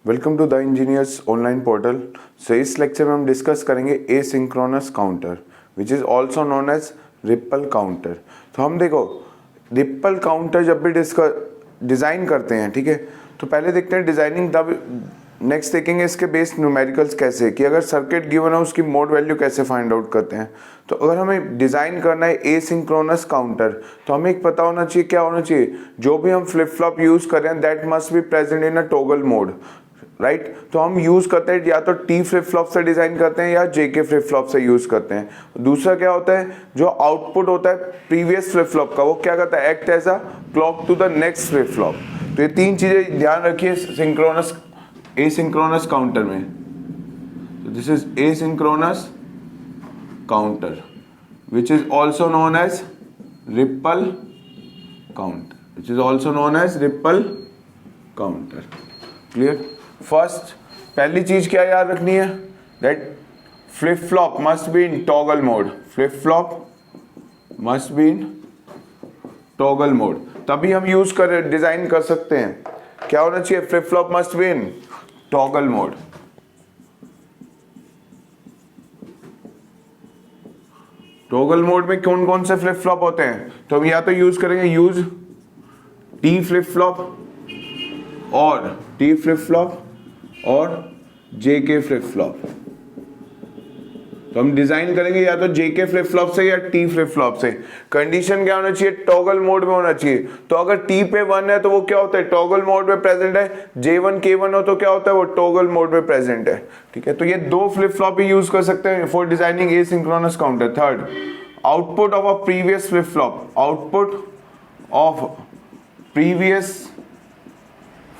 Welcome to the engineers online portal. So इस lecture में हम डिस्कस करेंगे asynchronous counter which is also known as ripple counter. तो हम देखो रिपल काउंटर जब भी डिज़ाइन करते हैं, ठीक है, तो पहले देखते हैं डिज़ाइनिंग, तब नेक्स्ट देखेंगे इसके बेस न्यूमेरिकल्स कैसे, कि अगर सर्किट गिवन है उसकी मोड वैल्यू कैसे फाइंड आउट करते हैं। तो अगर हमें डिज़ाइन करना है एसिंक्रोनस काउंटर, तो हमें एक पता होना चाहिए, क्या होना चाहिए, जो भी हम फ्लिप फ्लॉप यूज़ कर रहे हैं that must be present in a toggle mode, right. तो हम यूज करते हैं या तो टी फ्लिप फ्लॉप से डिजाइन करते हैं या जेके फ्लिप फ्लॉप से यूज करते हैं। दूसरा क्या होता है, जो आउटपुट होता है प्रीवियस फ्लिप फ्लॉप का, वो क्या करता है, act as a clock to the next flip flop. तो ये तीन चीजें ध्यान रखिए सिंक्रोनस एसिंक्रोनस काउंटर में। तो this is asynchronous counter which is also known as ripple counter, which is also known as ripple counter. Clear. First पहली चीज क्या याद रखनी है, that flip flop must be in toggle mode. Flip flop must be in toggle mode, तभी हम use कर design कर सकते हैं। क्या होना चाहिए, flip flop must be in toggle mode. Toggle mode में कौन कौन से फ्लिप फ्लॉप होते हैं, तो हम या तो यूज करेंगे यूज टी फ्लिप फ्लॉप और टी फ्लिप फ्लॉप और जेके फ्लिप फ्लॉप। तो हम डिजाइन करेंगे या तो जेके फ्लिप फ्लॉप से या टी फ्लिप फ्लॉप से। कंडीशन क्या होना चाहिए, टॉगल मोड में होना चाहिए। तो अगर टी पे 1 है तो वो क्या होता है, टॉगल मोड में प्रेजेंट है। J1 K1 हो तो क्या होता है, वो टॉगल मोड में प्रेजेंट है। ठीक है, तो ये दो फ्लिप फ्लॉप ही यूज कर सकते हैं for designing asynchronous counter. Third, output of a previous flip flop, output of previous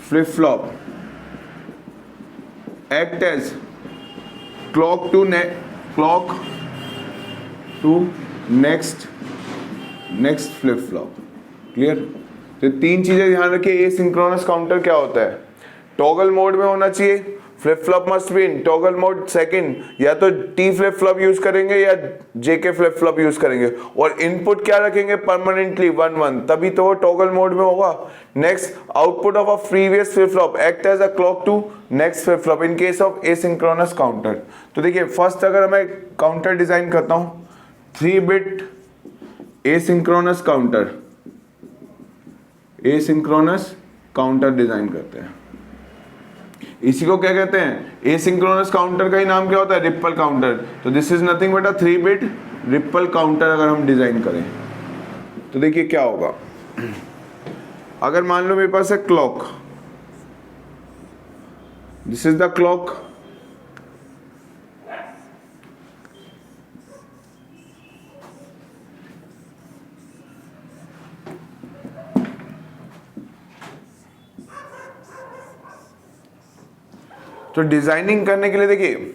flip flop act as clock to next flip flop। Clear. तो तीन चीजें ध्यान रखिए, एसिंक्रोनस काउंटर क्या होता है, टॉगल मोड में होना चाहिए, flip flop must be in toggle mode. Second, या तो टी फ्लिप फ्लॉप यूज करेंगे या जेके फ्लिप फ्लॉप यूज करेंगे, और इनपुट क्या रखेंगे, परमानेंटली 1 1, तभी तो वो टॉगल मोड में होगा। Next, output of a previous flip flop act as a clock to next flip flop in case of asynchronous counter. तो देखिए फर्स्ट अगर मैं काउंटर डिजाइन करता हूं, 3 bit asynchronous counter, asynchronous counter design करते हैं। इसी को क्या कहते हैं, एसिंक्रोनस काउंटर का ही नाम क्या होता है, रिपल काउंटर। तो this is nothing but a 3 bit ripple counter अगर हम डिजाइन करें। तो देखिए क्या होगा, अगर मान लो मेरे पास है clock, this is the clock, तो डिजाइनिंग करने के लिए देखिए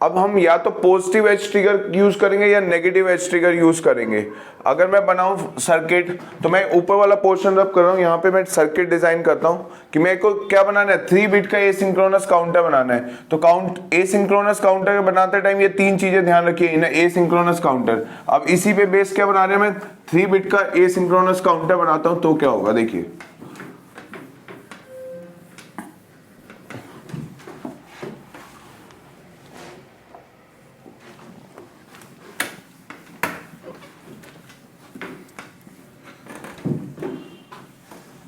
अब हम या तो पॉजिटिव एज ट्रिगर यूज करेंगे या नेगेटिव एज ट्रिगर यूज करेंगे। अगर मैं बनाऊं सर्किट, तो मैं ऊपर वाला पोर्शन रब कर रहा हूं, यहाँ पे मैं सर्किट डिजाइन करता हूं कि मेरे को क्या बनाना है, 3 बिट का एसिंक्रोनस काउंटर बनाना है। तो काउंट एसिंक्रोनस काउंटर बनाते टाइम ये तीन चीजें ध्यान रखिए इन एसिंक्रोनस काउंटर। अब इसी पे बेस क्या बना रहे हैं, मैं 3 बिट का एसिंक्रोनस काउंटर बनाता हूं, तो क्या होगा देखिए,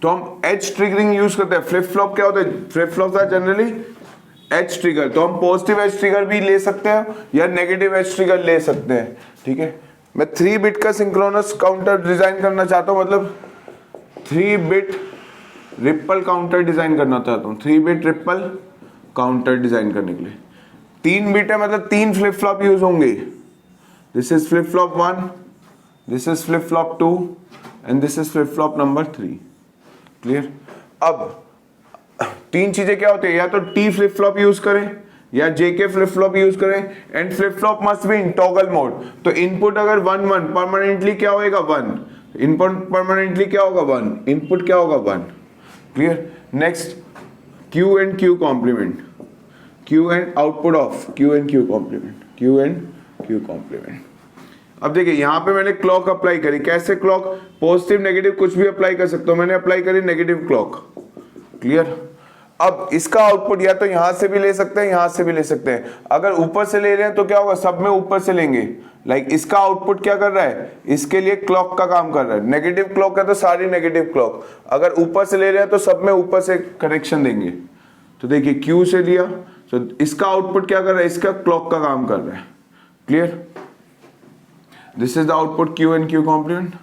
तो हम एज ट्रिगरिंग यूज करते हैं। फ्लिप फ्लॉप क्या होता है, flip flop are generally edge trigger, तो हम पॉजिटिव एज ट्रिगर भी ले सकते हैं या नेगेटिव एज ट्रिगर ले सकते हैं। ठीक है, मैं 3 बिट का सिंक्रोनस काउंटर डिजाइन करना चाहता हूं, मतलब 3 बिट रिपल काउंटर डिजाइन करना चाहता हूं। 3 बिट रिपल काउंटर डिजाइन करने के लिए 3 बिट है, मतलब 3 फ्लिप फ्लॉप यूज होंगे। This is flip flop 1, this is flip flop 2 and this is flip flop number 3। Clear. अब तीन चीजें क्या होती है, या तो टी फ्लिप फ्लॉप यूज करें या जेके फ्लिप फ्लॉप यूज करें, and flip flop must be in toggle mode. तो इनपुट अगर 1 1 परमानेंटली क्या होएगा, 1 इनपुट परमानेंटली क्या होगा, 1 इनपुट क्या होगा, 1। Clear. Next, Q and Q complement, Q and output of Q and Q complement, Q and Q complement. अब देखिए यहां पे मैंने क्लॉक अप्लाई करी, कैसे क्लॉक, पॉजिटिव नेगेटिव कुछ भी अप्लाई कर सकता हूं, मैंने अप्लाई करी नेगेटिव क्लॉक। क्लियर। अब इसका आउटपुट या तो यहां से भी ले सकते हैं, यहां से भी ले सकते हैं। अगर ऊपर से ले रहे हैं तो क्या होगा, सब में ऊपर से लेंगे। लाइक इसका आउटपुट क्या कर रहा है, इसके लिए क्लॉक का काम कर रहा है। नेगेटिव क्लॉक है तो सारी नेगेटिव क्लॉक, अगर ऊपर से ले रहे हैं तो सब में ऊपर से कनेक्शन देंगे। तो देखिए Q से लिया तो इसका आउटपुट क्या कर रहा है, इसका क्लॉक का काम कर रहा है। Clear? This is the output Q and Q complement.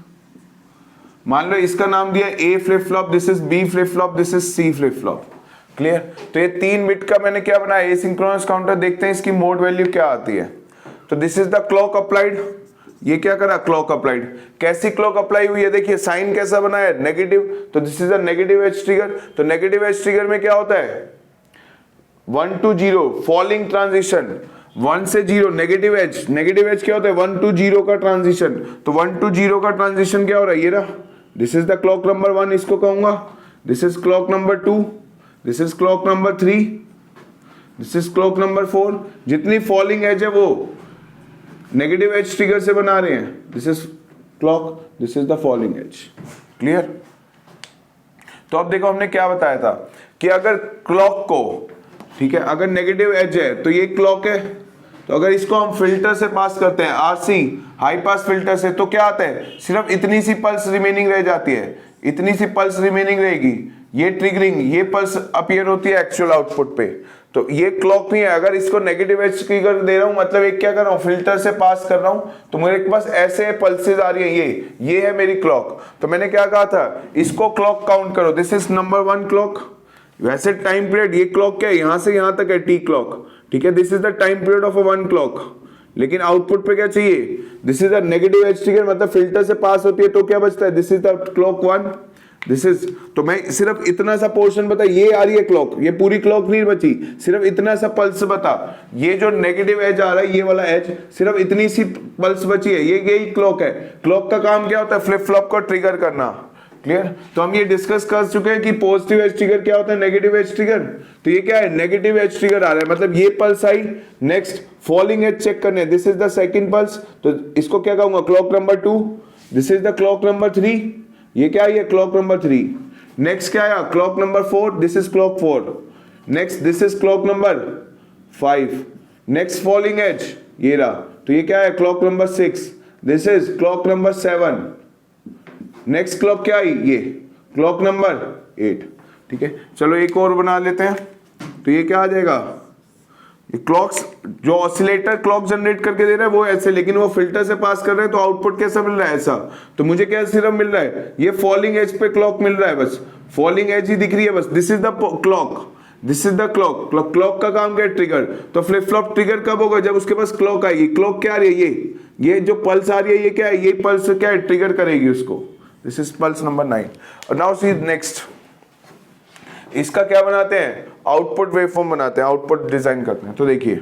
मान लो इसका नाम दिया A flip flop, this is B flip flop, this is C flip flop. Clear? तो ये 3 बिट का मैंने क्या बनाया, एसिंक्रोनस काउंटर। देखते हैं इसकी मोड वैल्यू क्या आती है। तो this is the clock applied. ये क्या करा, क्लॉक अप्लाइड। कैसी क्लॉक अप्लाई हुई है, देखिए साइन कैसा बना है, नेगेटिव। तो this is a negative edge trigger. तो नेगेटिव एज ट्रिगर में क्या होता है, 1 to 0 फॉलिंग ट्रांजिशन, 1 से 0 नेगेटिव एज। नेगेटिव एज क्या होता है, 1 to 0 का ट्रांजिशन। तो 1 to 0 का ट्रांजिशन क्या हो रहा है, ये रहा। This is the clock number 1 इसको कहूंगा, this is clock number 2, this is clock number 3, this is clock number 4। जितनी फॉलिंग एज है वो नेगेटिव एज ट्रिगर से बना रहे हैं। This is clock, this is the falling edge. Clear? तो अब देखो हमने क्या बताया था कि अगर क्लॉक को, ठीक है, अगर नेगेटिव एज है तो ये क्लॉक है, तो अगर इसको हम फिल्टर से पास करते हैं, आरसी हाई पास फिल्टर से, तो क्या आता है, सिर्फ इतनी सी पल्स रिमेनिंग रह जाती है, इतनी सी पल्स रिमेनिंग रहेगी। ये ट्रिगरिंग, ये पल्स अपीयर होती है एक्चुअल आउटपुट पे। तो ये क्लॉक नहीं है। अगर इसको नेगेटिव एज ट्रिगर दे रहा हूं, मतलब एक क्या कर रहा हूं, फिल्टर से पास कर रहा हूं, तो मेरे पास ऐसे पल्सेस आ रही है। ये है मेरी क्लॉक। तो मैंने क्या कहा था, इसको क्लॉक काउंट करो। This is number 1 clock. वैसे टाइम पीरियड, ये क्लॉक क्या है, यहां से यहां तक है टी क्लॉक, ठीक है। This is the time period of a 1 clock. लेकिन आउटपुट पे क्या चाहिए, this is the negative edge trigger, मतलब फिल्टर से पास होती है तो क्या बचता है, this is the clock 1, this is. तो मैं सिर्फ इतना सा पोर्शन बता, ये आ रही है क्लॉक, ये पूरी क्लॉक नहीं बची, सिर्फ इतना सा पल्स बता। ये जो नेगेटिव एज आ रहा है, ये वाला एज, सिर्फ इतनी सी पल्स बची है, ये यही क्लॉक है। क्लॉक का काम क्या होता है, फ्लिप फ्लॉप को ट्रिगर करना। क्लियर? तो हम ये डिस्कस कर चुके हैं कि पॉजिटिव एज ट्रिगर क्या होता है, नेगेटिव एज ट्रिगर। तो ये क्या है, नेगेटिव एज ट्रिगर आ रहा है, मतलब ये पल्स आई, नेक्स्ट फॉलिंग एज चेक करने, this is the second pulse. तो इसको क्या कहूंगा, clock number 2, this is the clock number 3। ये क्या है, क्लॉक नंबर 3। नेक्स्ट क्या आया, clock number 4, this is clock 4। Next this is clock number 5। Next falling edge ये रहा, तो ये क्या है, clock number 6, this is clock number 7। Next clock क्या आई, ये क्लॉक नंबर 8। ठीक है, चलो एक और बना लेते हैं। तो ये क्या आ जाएगा, ये क्लॉक्स जो ऑसिलेटर क्लॉक जनरेट करके दे रहा है वो ऐसे, लेकिन वो फिल्टर से पास कर रहे हैं तो आउटपुट कैसा मिल रहा है, ऐसा। तो मुझे क्या सिर्फ मिल रहा है, ये फॉलिंग एज पे क्लॉक मिल रहा है, बस फॉलिंग एज ही दिख रही है बस। This is the clock, this is the clock. Clock का काम क्या है, ट्रिगर। तो फ्लिप फ्लॉप ट्रिगर कब होगा, जब उसके पास क्लॉक आएगी। क्लॉक क्या आ रही है, ये जो पल्स आ रही है, ये क्या है, ये पल्स क्या है, ट्रिगर करेगी उसको। This is pulse number 9। और नाउ सी नेक्स्ट, इसका क्या बनाते हैं, आउटपुट वेवफॉर्म बनाते हैं, आउटपुट डिजाइन करते हैं। तो देखिए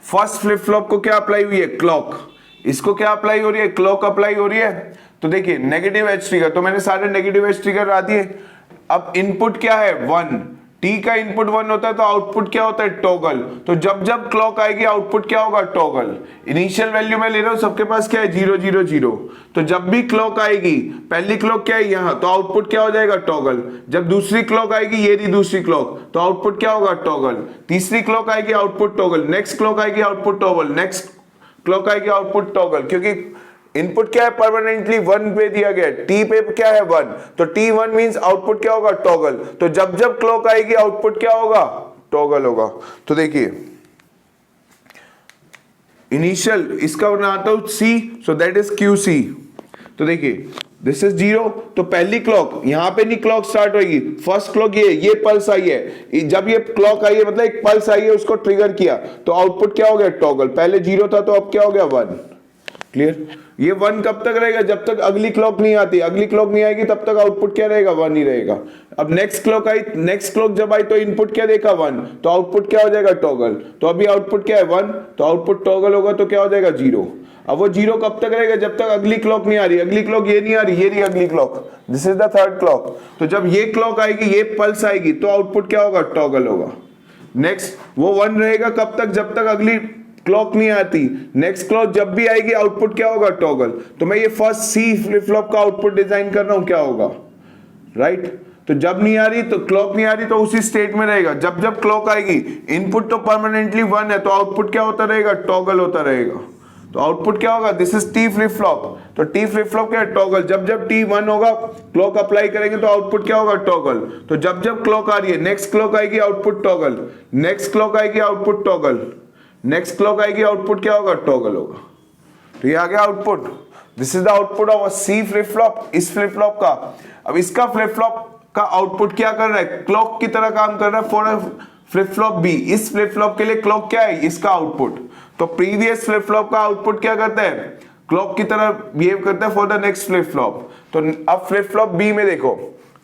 फर्स्ट फ्लिप फ्लॉप को क्या अप्लाई हुई है, क्लॉक। इसको क्या अप्लाई हो रही है, क्लॉक अप्लाई हो रही है। तो देखिए नेगेटिव एज ट्रिगर, तो मैंने सारे नेगेटिव एज ट्रिगर ला दिए। अब इनपुट क्या है, 1। टी का इनपुट 1 होता है तो आउटपुट क्या होता है, टॉगल। तो जब जब क्लॉक आएगी आउटपुट क्या होगा, टॉगल। इनिशियल वैल्यू में ले रहा हूं, सबके पास क्या है, 0 0 0। तो जब भी क्लॉक आएगी, पहली क्लॉक क्या है यहां, तो आउटपुट क्या हो जाएगा, टॉगल। जब दूसरी क्लॉक आएगी, ये रही दूसरी क्लॉक, तो आउटपुट क्या होगा, टॉगल। तीसरी क्लॉक आएगी, आउटपुट टॉगल। नेक्स्ट क्लॉक आएगी, आउटपुट टॉगल। नेक्स्ट क्लॉक आएगी, आउटपुट टॉगल। क्योंकि इनपुट क्या है, परमानेंटली 1 पे दिया गया है, टी पे क्या है 1, तो T1 मींस आउटपुट क्या होगा, टॉगल। तो जब जब क्लॉक आएगी आउटपुट क्या होगा, टॉगल होगा। तो देखिए इनिशियल इसका बनाता हूं C, so that is QC। तो देखिए दिस इज 0, तो पहली क्लॉक यहां पे नहीं क्लॉक स्टार्ट होगी, फर्स्ट क्लॉक ये पल्स आई है। जब ये क्लॉक आई है, मतलब एक पल्स आई है, उसको ट्रिगर किया, तो आउटपुट क्या हो गया, टॉगल। पहले 0 था तो अब क्या हो गया, 1। क्लियर? ये 1 कब तक रहेगा, जब तक अगली क्लॉक नहीं आती। अगली क्लॉक नहीं आएगी तब तक आउटपुट क्या रहेगा, 1 ही रहेगा। अब नेक्स्ट क्लॉक आई, नेक्स्ट क्लॉक जब आई तो इनपुट क्या देखा, 1, तो आउटपुट क्या हो जाएगा, टॉगल। तो अभी आउटपुट क्या है, 1, तो आउटपुट टॉगल होगा, तो क्या हो जाएगा, 0। अब वो 0 कब तक रहेगा, जब तक अगली क्लॉक नहीं आ रही। अगली क्लॉक ये नहीं आ रही, ये रही अगली clock, this is the third clock. तो जब ये क्लॉक आएगी, ये पल्स आएगी, तो आउटपुट क्या होगा, टॉगल होगा। नेक्स्ट वो 1 रहेगा कब तक, जब तक अगली क्लॉक नहीं आती। नेक्स्ट क्लॉक जब भी आएगी आउटपुट क्या होगा, टॉगल। तो मैं ये फर्स्ट सी फ्लिप फ्लॉप का आउटपुट डिजाइन कर रहा हूं, क्या होगा, राइट। तो जब नहीं आ रही, तो क्लॉक नहीं आ रही तो उसी स्टेट में रहेगा। जब जब क्लॉक आएगी, इनपुट तो परमानेंटली 1 है, तो आउटपुट क्या होता रहेगा, टॉगल होता रहेगा। तो आउटपुट क्या होगा, this is T flip flop. तो टी फ्लिप फ्लॉप क्या है, टॉगल। जब जब टी 1 होगा, क्लॉक अप्लाई करेंगे तो आउटपुट क्या होगा, टॉगल। तो जब जब क्लॉक आ रही है, नेक्स्ट क्लॉक आएगी आउटपुट टॉगल, नेक्स्ट क्लॉक आएगी आउटपुट टॉगल, नेक्स्ट क्लॉक आएगी आउटपुट क्या होगा, टॉगल होगा। तो ये आ गया output. This is the output of a C flip flop, इस फ्लिप फ्लॉप का। अब इसका फ्लिप फ्लॉप का आउटपुट क्या कर रहा है, क्लॉक की तरह काम कर रहा है for a flip flop B. इस फ्लिप फ्लॉप के लिए क्लॉक क्या है, इसका आउटपुट। तो प्रीवियस फ्लिप फ्लॉप का आउटपुट क्या करता है, क्लॉक की तरह बिहेव करता है for the next flip flop. तो अब फ्लिप फ्लॉप बी में देखो,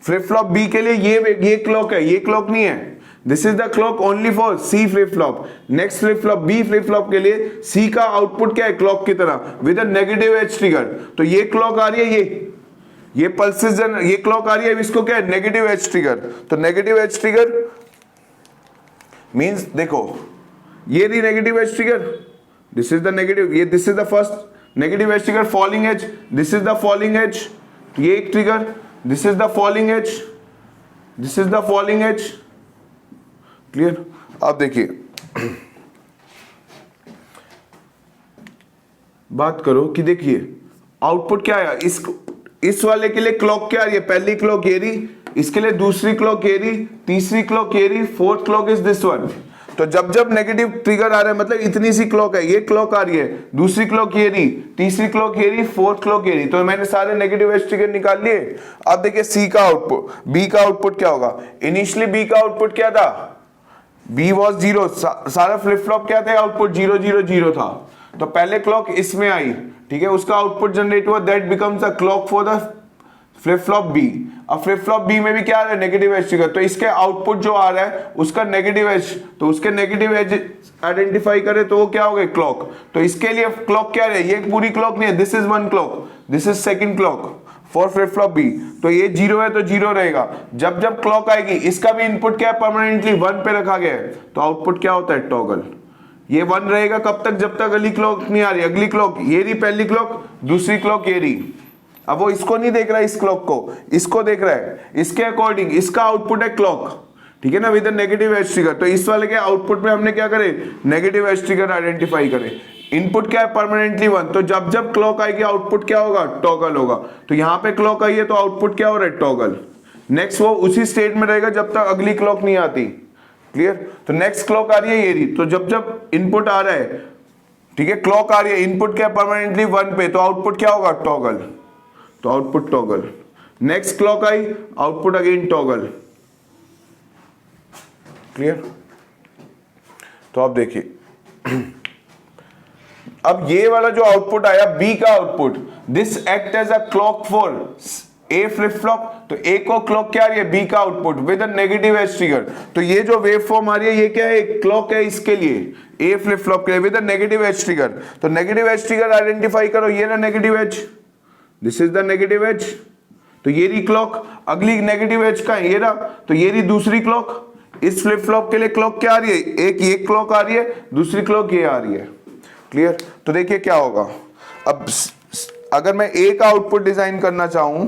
फ्लिप फ्लॉप बी के लिए ये क्लॉक है, ये क्लॉक नहीं है। This is the clock only for C flip flop. Next flip flop B flip flop के लिए सी का आउटपुट क्या है, क्लॉक की तरह with a negative edge trigger. तो ये क्लॉक आ रही है, ये पल्सेस ये क्लॉक आ रही है, इसको क्या है, नेगेटिव एज ट्रिगर। तो नेगेटिव एज ट्रिगर मींस देखो, ये रही negative edge trigger, this is the negative, ये this is the first negative edge trigger, falling edge, this is the falling edge. तो ये एक trigger, this is the falling edge, this is the falling edge. Clear. अब देखिए बात करो कि देखिए आउटपुट क्या आया, इस वाले के लिए क्लॉक क्या आ रही है, पहली क्लॉक ये रही, इसके लिए दूसरी क्लॉक ये रही, तीसरी क्लॉक ये रही, fourth clock is this one. तो जब जब नेगेटिव ट्रिगर आ रहा है, मतलब इतनी सी क्लॉक है, ये क्लॉक आ रही है, दूसरी क्लॉक ये रही, तीसरी क्लॉक ये रही, फोर्थ क्लॉक ये रही। तो मैंने सारे नेगेटिव एज ट्रिगर निकाल लिए। अब देखिए सी का आउटपुट, बी का आउटपुट क्या होगा। इनिशियली बी का आउटपुट क्या था, बी वॉज 0, सारा फ्लिप फ्लॉप क्या थे, आउटपुट 0 0 0 था। तो पहले क्लॉक इसमें आई, ठीक है, उसका आउटपुट जनरेट हुआ, that becomes a clock for the flip flop B. अब फ्लिप फ्लॉप बी में भी क्या आ रहा है, नेगेटिव एज ट्रिगर। तो इसके आउटपुट जो आ रहा है उसका नेगेटिव एज, तो उसके नेगेटिव एज आइडेंटिफाई करे तो वो क्या हो गए, क्लॉक। तो इसके लिए क्लॉक क्या है, ये पूरी क्लॉक नहीं है, this is one clock, this is second clock for flip flop B. तो ये 0 है तो 0 रहेगा। जब जब क्लॉक आएगी, इसका भी इनपुट क्या है, परमानेंटली 1 पे रखा गया है, तो आउटपुट क्या होता है, टॉगल। ये 1 रहेगा कब तक, जब तक अगली क्लॉक नहीं आ रही। अगली क्लॉक ये रही, पहली क्लॉक, दूसरी क्लॉक ये रही। अब वो इसको नहीं देख रहा है, इस क्लॉक को, इसको देख रहा है, इसके अकॉर्डिंग इसका आउटपुट है क्लॉक, ठीक है ना, विद नेगेटिव एज ट्रिगर। तो इस वाले के आउटपुट में हमने क्या करे, नेगेटिव एज ट्रिगर आइडेंटिफाई करे। इनपुट क्या है, परमानेंटली 1। तो जब जब क्लॉक आएगी आउटपुट क्या होगा, टॉगल होगा। तो यहां पे क्लॉक आई है तो आउटपुट क्या हो रहा है, टॉगल। नेक्स्ट वो उसी स्टेट में रहेगा जब तक अगली क्लॉक नहीं आती। क्लियर। तो नेक्स्ट क्लॉक आ रही है ये रही, तो जब जब इनपुट आ रहा है, ठीक है, क्लॉक आ रही है, इनपुट क्या परमानेंटली 1 पे, तो आउटपुट क्या होगा, टॉगल। तो आउटपुट टॉगल। नेक्स्ट क्लॉक आई, आउटपुट अगेन टॉगल। क्लियर। तो आप देखिए अब ये वाला जो आउटपुट आया बी का output, this act as a clock for A flip flop. तो ए को क्लॉक क्या आ रही है, बी का output with a negative edge trigger. तो ये जो वेव फॉर्म आ रही है, ये क्या है, क्लॉक है इसके लिए, ए फ्लिप फ्लॉप के लिए with a negative edge trigger. तो नेगेटिव एज ट्रिगर आइडेंटिफाई करो, ये ना negative edge, this is the negative edge. तो ये रही क्लॉक, अगली नेगेटिव एज का ये रहा, तो ये रही दूसरी क्लॉक। इस फ्लिप फ्लॉप के लिए क्लॉक क्या आ रही है, एक ये क्लॉक आ रही है, दूसरी क्लॉक ये आ रही है। क्लियर। तो देखिए क्या होगा, अब अगर मैं ए का आउटपुट डिजाइन करना चाहूं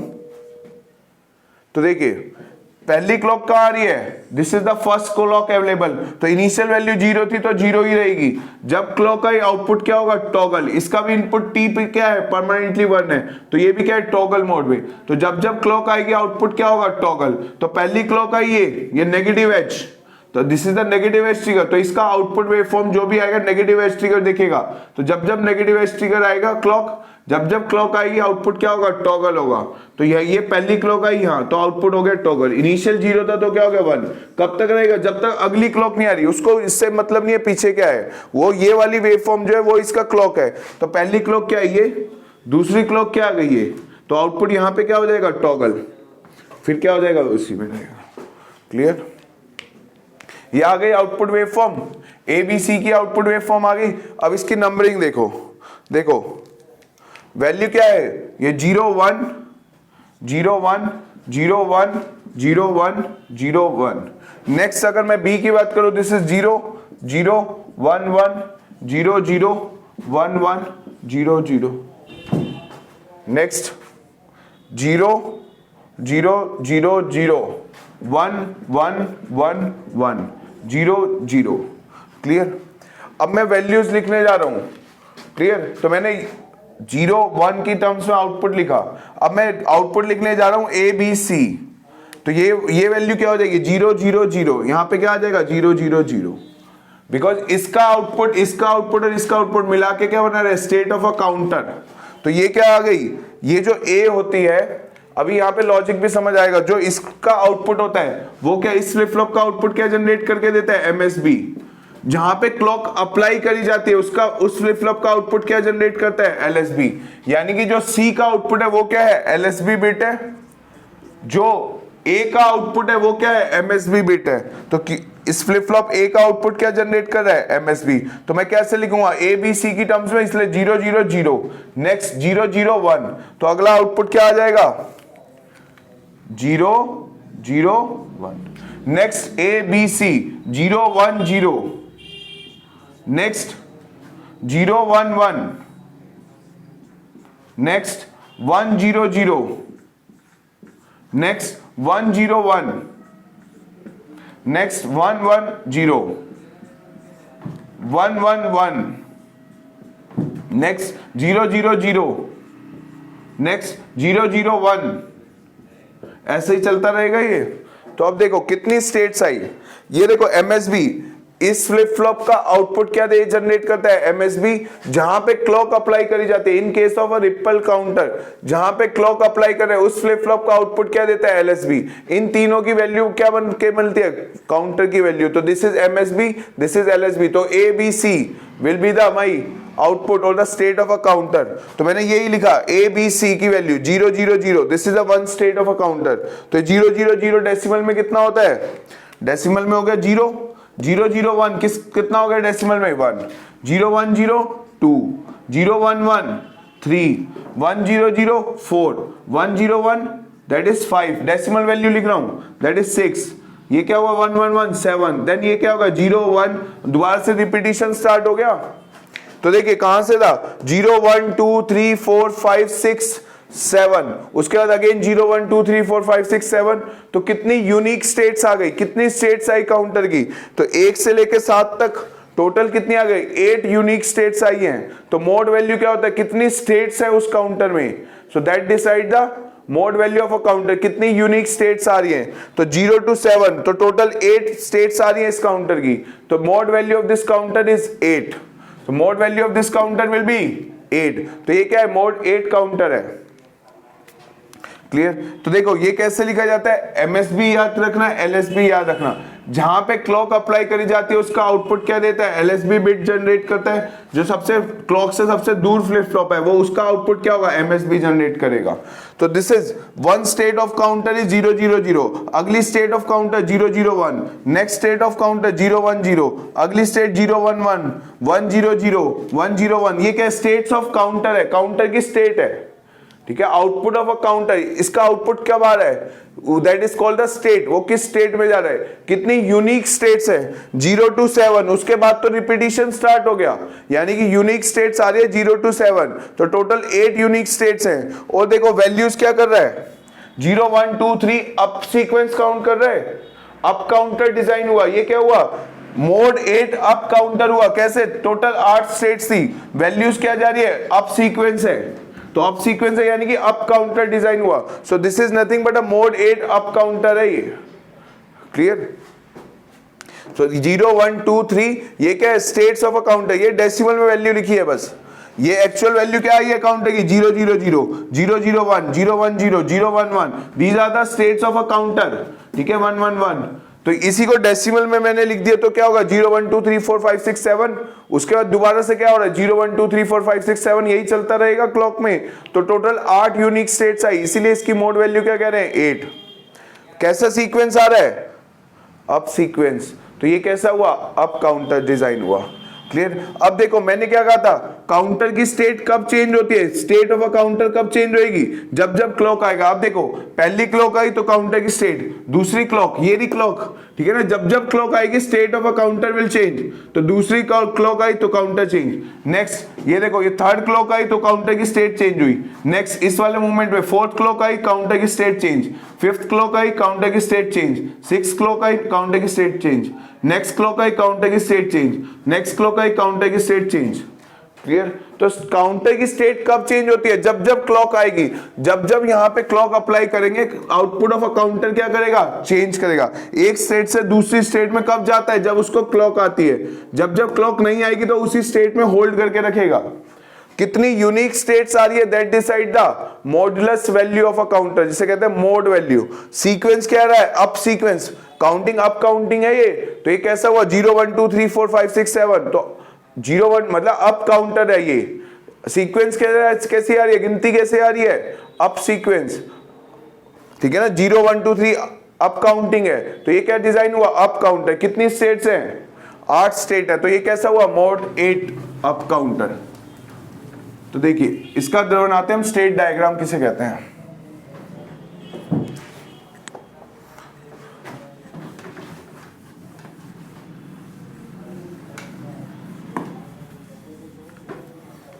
तो देखिए पहली क्लॉक कहां आ रही है, this is the first clock available. तो इनिशियल वैल्यू 0 थी तो 0 ही रहेगी। जब क्लॉक आई आउटपुट क्या होगा, टॉगल। इसका भी इनपुट टी पे क्या है, परमानेंटली 1 है, तो ये भी क्या है, टॉगल मोड में। तो जब जब क्लॉक आएगी आउटपुट क्या होगा, टॉगल। तो पहली क्लॉक आई ये नेगेटिव एज, तो this is the negative edge trigger. तो इसका आउटपुट वेवफॉर्म जो भी आएगा नेगेटिव एज ट्रिगर दिखेगा। तो जब जब नेगेटिव एज ट्रिगर आएगा क्लॉक, जब जब क्लॉक आएगी आउटपुट क्या होगा, टॉगल होगा। तो ये पहली क्लॉक आई यहाँ, तो आउटपुट हो गया टॉगल। इनिशियल 0 था तो क्या हो गया 1। कब तक रहेगा, जब तक अगली क्लॉक नहीं आ रही। उसको इससे मतलब नहीं है पीछे क्या है, वो ये वाली वेवफॉर्म जो है वो इसका क्लॉक है। तो पहली क्लॉक क्या है ये, दूसरी क्लॉक क्या आ गई है, तो आउटपुट यहाँ पे क्या हो जाएगा, टॉगल। फिर क्या हो जाएगा, उसी में रहेगा। क्लियर। ये आ गई output waveform, A B C की आउटपुट वेवफॉर्म आ गई। अब इसकी नंबरिंग देखो, देखो वैल्यू क्या है, ये 0 1 0 1 01 01 01। नेक्स्ट अगर मैं बी की बात करूं, दिस इज 0 0 1 1 0 0 1 1 0 0। नेक्स्ट 0 0 0 0 1 1 1 1 0 0। क्लियर। अब मैं वैल्यूज लिखने जा रहा हूं। क्लियर। तो मैंने 0 1 की टर्म्स में आउटपुट लिखा, अब मैं आउटपुट लिखने जा रहा हूं ए बी सी। तो ये वैल्यू क्या हो जाएगी 0 0 0। यहां पे क्या आ जाएगा 0 0 0, बिकॉज इसका आउटपुट और इसका आउटपुट मिला के क्या बना रहा है स्टेट ऑफ अ काउंटर। तो ये क्या आ गई, ये जो ए होती है, अभी यहाँ पे लॉजिक भी समझ आएगा, जो इसका आउटपुट होता है वो क्या इस फ्लिप फ्लॉप का आउटपुट क्या जनरेट करके देता है एमएसबी। जहां पे क्लॉक अप्लाई करी जाती है उसका उस फ्लिप फ्लॉप का आउटपुट क्या जनरेट करता है एलएसबी। यानी कि जो सी का आउटपुट है वो क्या है एलएसबी बिट है, जो ए का आउटपुट है वो क्या है एमएसबी बिट है। तो इस फ्लिप फ्लॉप ए का आउटपुट क्या जनरेट कर रहा है एमएसबी। तो मैं कैसे लिखूंगा ए बी सी की टर्म्स में, इसलिए 0 0 0। नेक्स्ट 0 0 1, तो अगला आउटपुट क्या आ जाएगा 0 0 1। Next A B C 0 1 0। Next 0 1 1। Next 1 0 0। Next 1 0 1। Next 1 1 0 1 1 1। Next 0 0 0। Next 0 0 1। ऐसे ही चलता रहेगा ये। तो अब देखो कितनी स्टेट्स आई। ये देखो एमएसबी इस फ्लिप फ्लॉप का आउटपुट क्या दे जनरेट करता है एमएसबी, जहां पे क्लॉक अप्लाई करी जाती है। इन case of a ripple counter जहां पे क्लॉक अप्लाई कर रहे हैं उस फ्लिप फ्लॉप का आउटपुट क्या देता है एलएसबी। इन तीनों की वैल्यू क्या बन के मिलती है काउंटर की वैल्यू। तो this is MSB, this is LSB. तो A B C will be the my output और the state of a counter. तो मैंने यही लिखा ए बी सी की value 0 0 0, this is a one state of a counter. तो 0 0 0 decimal में कितना होता है, डेसिमल में हो गया 0 0 0 1, कितना हो गया डेसिमल में 1 0 1 0 2 0 1 1 3 1 0 0 4 1 0 1 दैट इज 5। डेसिमल वैल्यू लिख रहा हूं दैट इज 6। ये क्या हुआ 1 1 1 7। देन ये क्या होगा 0 1, दोबारा से रिपीटिशन स्टार्ट हो गया। तो देखिए कहां से था 0 1 2 3 4 5 6 7, उसके बाद अगेन 0 1 2 3 4 5 6 7। तो कितनी यूनिक स्टेट्स आ गई, कितनी स्टेट्स आई काउंटर की। तो 1 से लेके 7 तक टोटल कितनी आ गई 8 यूनिक स्टेट्स आई हैं। तो मोड वैल्यू क्या होता है कितनी स्टेट्स है उस काउंटर में। So that decide the mode value of a counter, कितनी यूनिक स्टेट्स आ रही हैं। तो 0 to 7 तो टोटल 8 स्टेट्स आ रही हैं इस काउंटर की। तो mode value of this counter is 8। तो mode value of this counter will be 8। तो ये क्या है मोड 8 काउंटर है। क्लियर। तो देखो ये कैसे लिखा जाता है, एमएसबी याद रखना, एलएसबी याद रखना। जहां पे क्लॉक अप्लाई करी जाती है उसका आउटपुट क्या देता है एलएसबी बिट जनरेट करता है। जो सबसे क्लॉक से सबसे दूर फ्लिप फ्लॉप है वो उसका आउटपुट क्या होगा एमएसबी जनरेट करेगा। तो this is one state of counter is 0 0 0, अगली state of counter 0 0 1, next state of counter 0 1 0, अगली स्टेट 0 1 1 1 0 0 1 0 1। ये क्या स्टेट्स ऑफ काउंटर है, काउंटर की स्टेट है। ठीक है, आउटपुट ऑफ अ काउंटर, इसका आउटपुट कब आ रहा है that is called the state. वो किस स्टेट में जा रहा है, कितनी यूनिक स्टेट्स है 0 to 7। उसके बाद तो रिपीटिशन स्टार्ट हो गया, यानी कि यूनिक स्टेट्स आ रही है 0 to 7। तो टोटल 8 यूनिक स्टेट्स हैं। और देखो वैल्यूज क्या कर रहा है 0 1 2 3 अप सीक्वेंस काउंट कर रहा है। अप काउंटर डिजाइन हुआ, ये क्या हुआ मोड 8 अप काउंटर हुआ। कैसे, टोटल 8 स्टेट्स थी, वैल्यूज क्या जा रही है अप सीक्वेंस है। तो अप सीक्वेंस है यानी कि अप काउंटर डिजाइन हुआ। So this is nothing but a mode 8 up counter है ये। क्लियर। सो 0 1 2 3 ये क्या है स्टेट्स ऑफ अ काउंटर। ये डेसिमल में वैल्यू लिखी है बस। ये एक्चुअल वैल्यू क्या आई है काउंटर की 0 0 0 0 0 1 0 1 0 0 1 1। These are the states of a counter. ठीक है 1 1 1। तो इसी को डेसिमल में मैंने लिख दिया तो क्या होगा 0 1 2 3 4 5 6 7। उसके बाद दोबारा से क्या हो रहा है 0 1 2 3 4 5 6 7, यही चलता रहेगा क्लॉक में। तो टोटल 8 यूनिक स्टेट्स आई, इसीलिए इसकी मोड वैल्यू क्या कह रहे हैं 8। कैसा सीक्वेंस आ रहा है अप सीक्वेंस। तो ये कैसा हुआ अप काउंटर डिजाइन हुआ। क्लियर। अब देखो मैंने क्या कहा था काउंटर की स्टेट कब चेंज होती है, स्टेट ऑफ अ काउंटर कब चेंज होएगी, जब जब क्लॉक आएगा। आप देखो पहली क्लॉक आई तो काउंटर की स्टेट, दूसरी क्लॉक, ये रही क्लॉक, ठीक है ना, जब जब क्लॉक आएगी state of a counter will change, तो दूसरी क्लॉक आई तो काउंटर चेंज। नेक्स्ट ये देखो, ये थर्ड क्लॉक आई तो काउंटर की स्टेट चेंज हुई। नेक्स्ट इस वाले मूवमेंट में फोर्थ क्लॉक आई, काउंटर की स्टेट चेंज, फिफ्थ क्लॉक आई, काउंटर की स्टेट चेंज, सिक्स क्लॉक आई, काउंटर की स्टेट चेंज, नेक्स्ट क्लॉक आई, काउंटर की स्टेट चेंज, नेक्स्ट क्लॉक आई, काउंटर की स्टेट चेंज। क्लियर? तो काउंटर की स्टेट कब चेंज होती है, जब जब क्लॉक आएगी, जब जब यहां पे क्लॉक अप्लाई करेंगे आउटपुट ऑफ अ काउंटर क्या करेगा, चेंज करेगा। एक स्टेट से दूसरी स्टेट में कब जाता है, जब उसको क्लॉक आती है। जब जब क्लॉक नहीं आएगी तो उसी स्टेट में होल्ड करके रखेगा। कितनी यूनिक स्टेट्स आ रही है, that decide the modulus value of a counter, जिसे कहते हैं मोड वैल्यू। सीक्वेंस क्या रहा है, up sequence, counting up counting है ये, तो ये कैसा हुआ 0 1 2 3 4 5 6 7, तो 0 1 मतलब अप काउंटर है ये। सीक्वेंस कैसी आ रही है, गिनती कैसे आ रही है, अप सीक्वेंस, ठीक है ना। 0 1 2 3 अप काउंटिंग है, तो ये क्या डिजाइन हुआ, अप काउंटर। कितनी स्टेट्स हैं, 8 स्टेट है, तो ये कैसा हुआ मोड 8 अप काउंटर। तो देखिए इसका बनाते हैं हम स्टेट डायग्राम, किसे कहते हैं।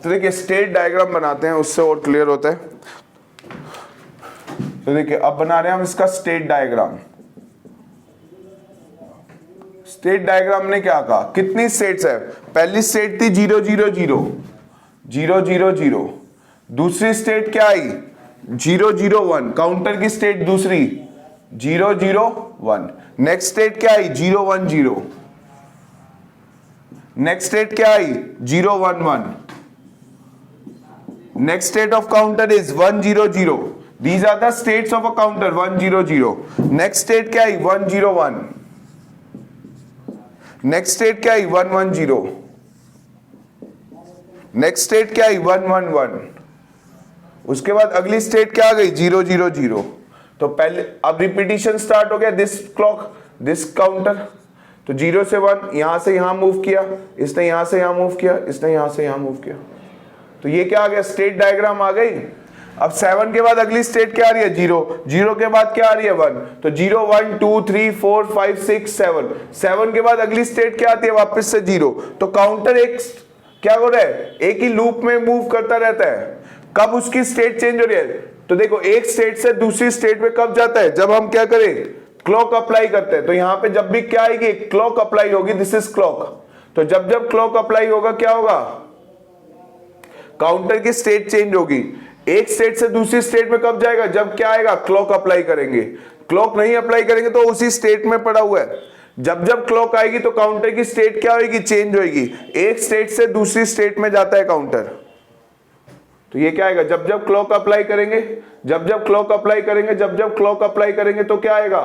तो देखिए स्टेट डायग्राम बनाते हैं, उससे और क्लियर होता है। तो देखिए अब बना रहे हैं हम इसका स्टेट डायग्राम। स्टेट डायग्राम ने क्या कहा, कितनी स्टेट्स है, पहली स्टेट थी 0 0 0 0 0 0, दूसरी स्टेट क्या आई 0 0 1, काउंटर की स्टेट दूसरी 0 0 1, नेक्स्ट स्टेट क्या आई 0 1 0, नेक्स्ट स्टेट क्या आई 0 1 1, next state of counter is 1 0 0, these are the states of a counter 1 0 0, next state क्या है 1 0 1, next state क्या है 1 1 0, next state क्या है 1 1 1, उसके बाद अगली स्टेट क्या आ गई 0 0 0। तो पहले अब रिपीटिशन स्टार्ट हो गया, दिस क्लॉक दिस काउंटर, तो 0 से 1 यहां से यहां मूव किया, इसने यहां से यहां मूव किया, इसने यहां से यहां मूव किया, तो ये क्या आ गया स्टेट डायग्राम आ गई। अब 7 के बाद अगली स्टेट क्या आ रही है 0, 0 के बाद क्या आ रही है 1, तो 0 1 2 3 4 5 6 7, 7 के बाद अगली स्टेट क्या आती है वापस से 0। तो काउंटर एक क्या हो रहा है, एक ही लूप में मूव करता रहता है। कब उसकी स्टेट चेंज हो रही है, तो देखो एक स्टेट से दूसरी स्टेट में कब जाता है, जब हम क्या करें क्लॉक अप्लाई करते हैं। तो यहां पे जब भी क्या आएगी क्लॉक अप्लाई होगी, दिस इज क्लॉक, तो जब जब क्लॉक अप्लाई होगा क्या होगा, काउंटर की स्टेट चेंज होगी। एक स्टेट से दूसरी स्टेट में कब जाएगा, जब क्या आएगा क्लॉक अप्लाई करेंगे। क्लॉक नहीं अप्लाई करेंगे तो उसी स्टेट में पड़ा हुआ है। जब जब क्लॉक आएगी तो काउंटर की स्टेट क्या होगी, चेंज होगी, एक स्टेट से दूसरी स्टेट में जाता है काउंटर। तो ये क्या आएगा, जब जब क्लॉक अप्लाई करेंगे, जब जब क्लॉक अप्लाई करेंगे, जब जब क्लॉक अप्लाई करेंगे तो क्या आएगा,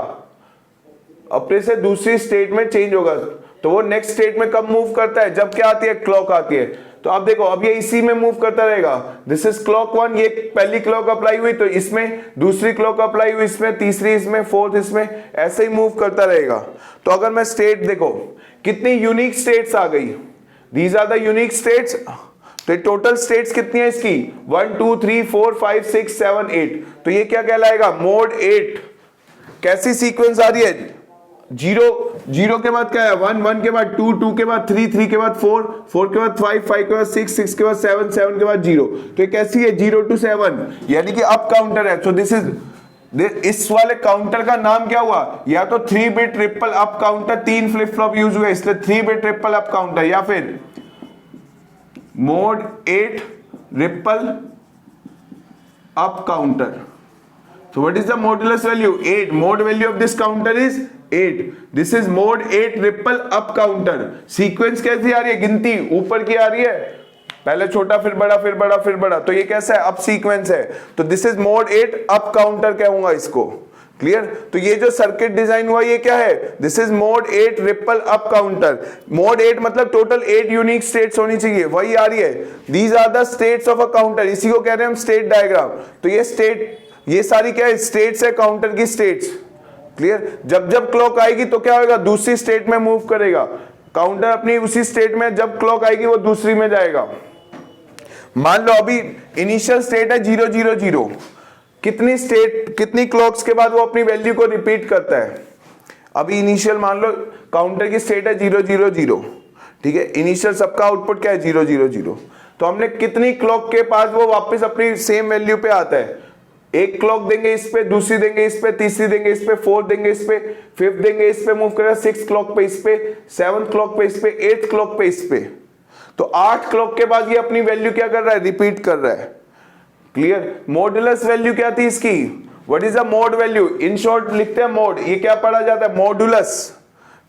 अपने से दूसरी स्टेट में चेंज होगा। तो वो नेक्स्ट स्टेट में कब मूव करता है, जब क्या आती है क्लॉक आती है। तो अब देखो अब ये इसी में मूव करता रहेगा, दिस इज क्लॉक 1, ये पहली क्लॉक अप्लाई हुई तो इसमें, दूसरी क्लॉक अप्लाई हुई इसमें, तीसरी इसमें, फोर्थ इसमें, ऐसे ही मूव करता रहेगा। तो अगर मैं स्टेट देखो कितनी यूनिक स्टेट्स आ गई, these are the unique states. तो टोटल स्टेट्स कितनी है इसकी 1 2 3 4 5 6 7 8, तो ये क्या कहलाएगा मोड 8। कैसी सीक्वेंस आ रही है, 0 0 के बाद क्या है 1 1 के बाद 2 2 के बाद 3 3 के बाद 4 4 के बाद 5 5 के बाद 6 6 के बाद 7 7 के बाद 0। तो ये कैसी है 0 to 7, यानी कि अप काउंटर है। सो दिस इज, इस वाले काउंटर का नाम क्या हुआ, या तो 3 bit triple up counter, 3 flip flop use हुए इसलिए 3 बिट ट्रिपल अप काउंटर, या फिर mode 8 ripple up counter. So what is the modulus value? 8. Mode value of this counter is 8. This is mode 8 ripple up counter. Sequence कैसी आ रही है, गिनती ऊपर की आ रही है, पहले छोटा फिर बड़ा फिर बड़ा फिर बड़ा, तो ये कैसा है अप सीक्वेंस है। तो this is mode 8 up counter कहूंगा इसको। क्लियर? तो ये जो सर्किट डिजाइन हुआ ये क्या है, this is mode 8 ripple up counter. Mode 8 मतलब टोटल 8 यूनिक स्टेट्स होनी चाहिए, वही आ रही है। These are the states of a counter, इसी को कह रहे हैं हम स्टेट डायग्राम। तो ये स्टेट, ये सारी क्या है स्टेट्स है, काउंटर की स्टेट्स। क्लियर? जब जब क्लॉक आएगी तो क्या होगा, दूसरी स्टेट में मूव करेगा काउंटर, अपनी उसी स्टेट में जब क्लॉक आएगी वो दूसरी में जाएगा। मान लो अभी इनिशियल स्टेट है 0 0 0, कितनी क्लॉक्स के बाद वो अपनी वैल्यू को रिपीट करता है। अभी इनिशियल मान लो काउंटर की स्टेट है 0 0 0, ठीक है, इनिशियल सबका आउटपुट क्या है 0 0 0, तो हमने कितनी क्लॉक के बाद वो वापस अपनी सेम वैल्यू पे आता है। एक क्लॉक देंगे इस पे, दूसरी देंगे इस पे, तीसरी देंगे इस पे, फोर्थ देंगे इस पे, फिफ्थ देंगे इस पे, मूव करेगा 6 क्लॉक पे इस पे, 7 क्लॉक पे इस पे, 8 क्लॉक पे इस पे, तो 8 क्लॉक के बाद ये अपनी वैल्यू क्या कर रहा है, रिपीट कर रहा है। क्लियर। मॉडुलस वैल्यू क्या थी इसकी, what is the mode value, in short लिखते हैं मोड, ये क्या पढ़ा जाता है मॉडुलस,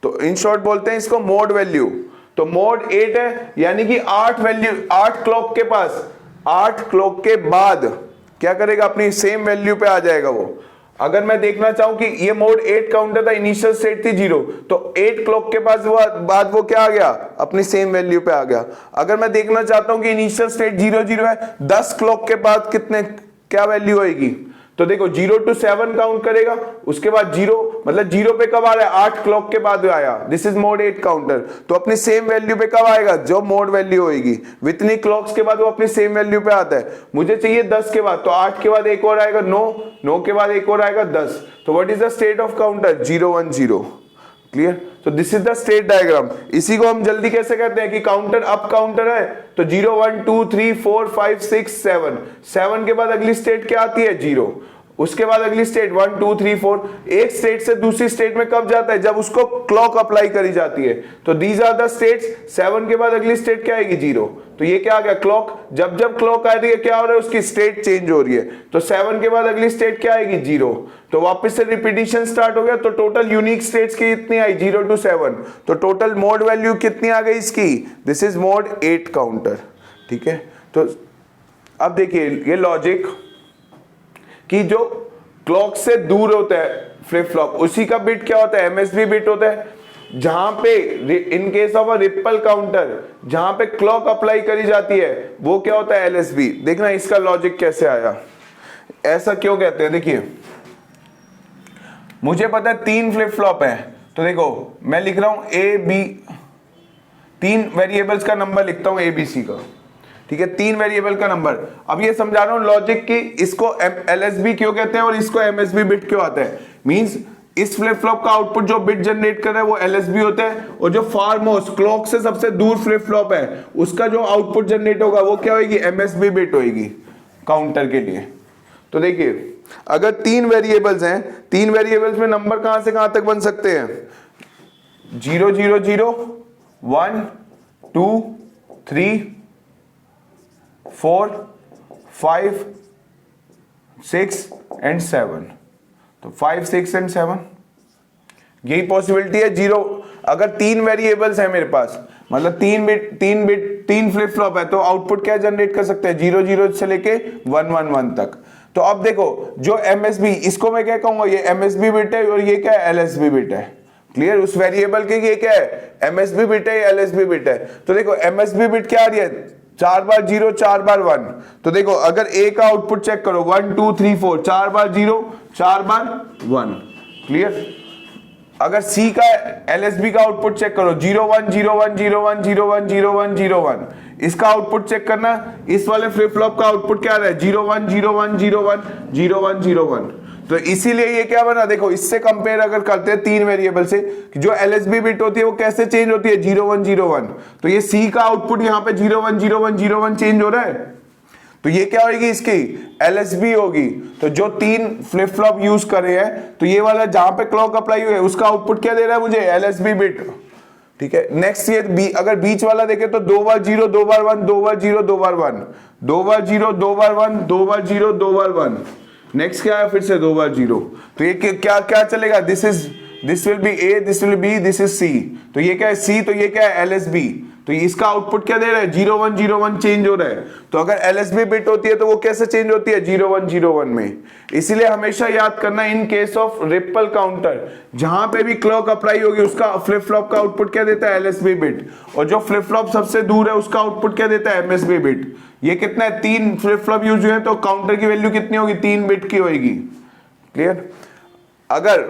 तो इन शॉर्ट बोलते हैं इसको मोड वैल्यू। तो मोड 8 है, यानी कि 8 वैल्यू 8 क्लॉक के पास, 8 क्लॉक के बाद क्या करेगा, अपनी सेम वैल्यू पे आ जाएगा वो। अगर मैं देखना चाहूं कि ये मोड 8 काउंटर था, इनिशियल स्टेट थी 0, तो 8 क्लॉक के पास बाद वो क्या आ गया, अपनी सेम वैल्यू पे आ गया। अगर मैं देखना चाहता हूं कि इनिशियल स्टेट 0 0 है, 10 क्लॉक के बाद कितने क्या वैल्यू आएगी, तो देखो 0 to 7 काउंट करेगा, उसके बाद 0 मतलब 0 पे कब आ रहा है, 8 क्लॉक के बाद आया, दिस इज मोड 8 काउंटर। तो अपनी सेम वैल्यू पे कब आएगा, जो मोड वैल्यू होगी, विथनी क्लॉक्स के बाद वो अपनी सेम वैल्यू पे आता है। मुझे चाहिए 10 के बाद, तो 8 के बाद एक और आएगा 9, 9 के बाद एक और आएगा 10, तो what is the state of counter 0 1 0। Clear. तो this is the state diagram. इसी को हम जल्दी कैसे कहते हैं कि काउंटर अप काउंटर है, तो 0 1 2 3 4 5 6 7, 7 के बाद अगली स्टेट क्या आती है 0, उसके बाद अगली स्टेट 1 2 3 4। एक स्टेट से दूसरी स्टेट में कब जाता है, जब उसको क्लॉक अप्लाई करी जाती है। तो दीज आर द स्टेट्स। 7 के बाद अगली स्टेट क्या आएगी 0, तो ये क्या आ गया क्लॉक, जब जब क्लॉक आ रही है क्या हो रहा है, उसकी स्टेट चेंज हो रही है। तो 7 के बाद अगली स्टेट क्या आएगी 0, तो वापस से रिपीटिशन स्टार्ट हो गया। तो टोटल यूनिक स्टेट्स की कितनी आई 0 to 7, तो टोटल मोड वैल्यू कितनी आ गई इसकी, दिस इज मोड 8 काउंटर। ठीक है। तो अब देखिए ये लॉजिक कि जो क्लॉक से दूर होता है फ्लिप फ्लॉप, उसी का बिट क्या होता है, एमएसबी बिट होता है। जहां पे इन case of a ripple counter, जहां पे क्लॉक अप्लाई करी जाती है वो क्या होता है एलएसबी। देखना इसका लॉजिक कैसे आया, ऐसा क्यों कहते हैं। देखिए मुझे पता है 3 फ्लिप फ्लॉप है, तो देखो मैं लिख रहा हूं ए बी, 3 वेरिएबल्स का नंबर लिखता हूं एबीसी का। ठीक है, 3 वेरिएबल का नंबर। अब ये समझा रहा हूं लॉजिक की इसको एलएसबी क्यों कहते हैं और इसको एमएसबी बिट क्यों आता है। मींस इस फ्लिप फ्लॉप का आउटपुट जो बिट जनरेट कर रहा है वो एलएसबी होता है, और जो फार मोस्ट क्लॉक से सबसे दूर फ्लिप फ्लॉप है उसका जो आउटपुट जनरेट होगा वो क्या होगी, एमएसबी बिट होगी काउंटर के लिए। तो देखिए अगर 3 वेरिएबल्स हैं, 3 वेरिएबल्स में नंबर कहां से कहां तक बन सकते हैं, 0 0 0 1 2 3 4 5 6 एंड 7। तो 5 6 एंड 7 यही पॉसिबिलिटी है। 0 अगर 3 वेरिएबल्स है मेरे पास, मतलब 3 फ्लिप फ्लॉप है, तो आउटपुट क्या जनरेट कर सकते हैं 0 0 से लेके 1 1 1 तक। तो अब देखो जो एमएसबी, इसको मैं क्या कहूंगा, ये एमएसबी बिट है और ये क्या है एलएसबी बिट है। क्लियर। उस वेरिएबल के ये क्या है एमएसबी बिट है, एलएसबी बिट है। तो देखो एमएसबी बिट क्या आ रही है, 4 बार 0 4 बार 1। तो देखो अगर ए का आउटपुट चेक करो 1 2 3 4, 4 बार 0 4 बार 1। क्लियर। अगर सी का एलएसबी का आउटपुट चेक करो 0 1 0 1 0 1 0 1 0 1 0 1, इसका आउटपुट चेक करना। इस वाले फ्लिप फ्लॉप का आउटपुट क्या आ रहा है 0 1 0 1 0 1 0 1 0 1। तो इसीलिए ये क्या बना, देखो इससे कंपेयर अगर करते हैं 3 वेरिएबल से, जो एलएसबी बिट होती है वो कैसे चेंज होती है 0 1 0 1। तो ये सी का आउटपुट यहाँ पे 0 1 0 1 0 1 चेंज हो रहा है, तो ये क्या होगी इसकी एलएसबी होगी। तो जो 3 फ्लिप फ्लॉप यूज करे हैं, तो ये वाला जहां पे क्लॉक अप्लाई हुई है उसका आउटपुट क्या दे रहा है मुझे एलएसबी बिट। ठीक है। नेक्स्ट ये अगर बीच वाला देखे तो 2 बार 0 2 बार 1 2 बार 0 2 बार 1, 2 बार 0 2 बार 1 2 बार 0 2 बार 1। नेक्स्ट क्या है फिर से 2 बार 0। तो ये क्या क्या चलेगा, this will be A, this will be, this is C. तो ये क्या है सी, तो ये क्या है एलएसबी। तो इसका आउटपुट क्या दे रहा है 0 1 0 1 चेंज हो रहा है। तो अगर एलएसबी बिट होती है तो वो कैसे चेंज होती है 0 1 0 1 में। इसीलिए हमेशा याद करना इन केस ऑफ रिपल काउंटर, जहां पे भी क्लॉक अप्लाई होगी उसका फ्लिप फ्लॉप का आउटपुट क्या देता है एलएसबी बिट, और जो फ्लिप फ्लॉप सबसे दूर है उसका आउटपुट क्या देता है एमएसबी बिट। ये कितना है 3 फ्लिप फ्लॉप यूज हुए हैं, तो काउंटर की वैल्यू कितनी होगी 3 बिट की होगी। क्लियर। अगर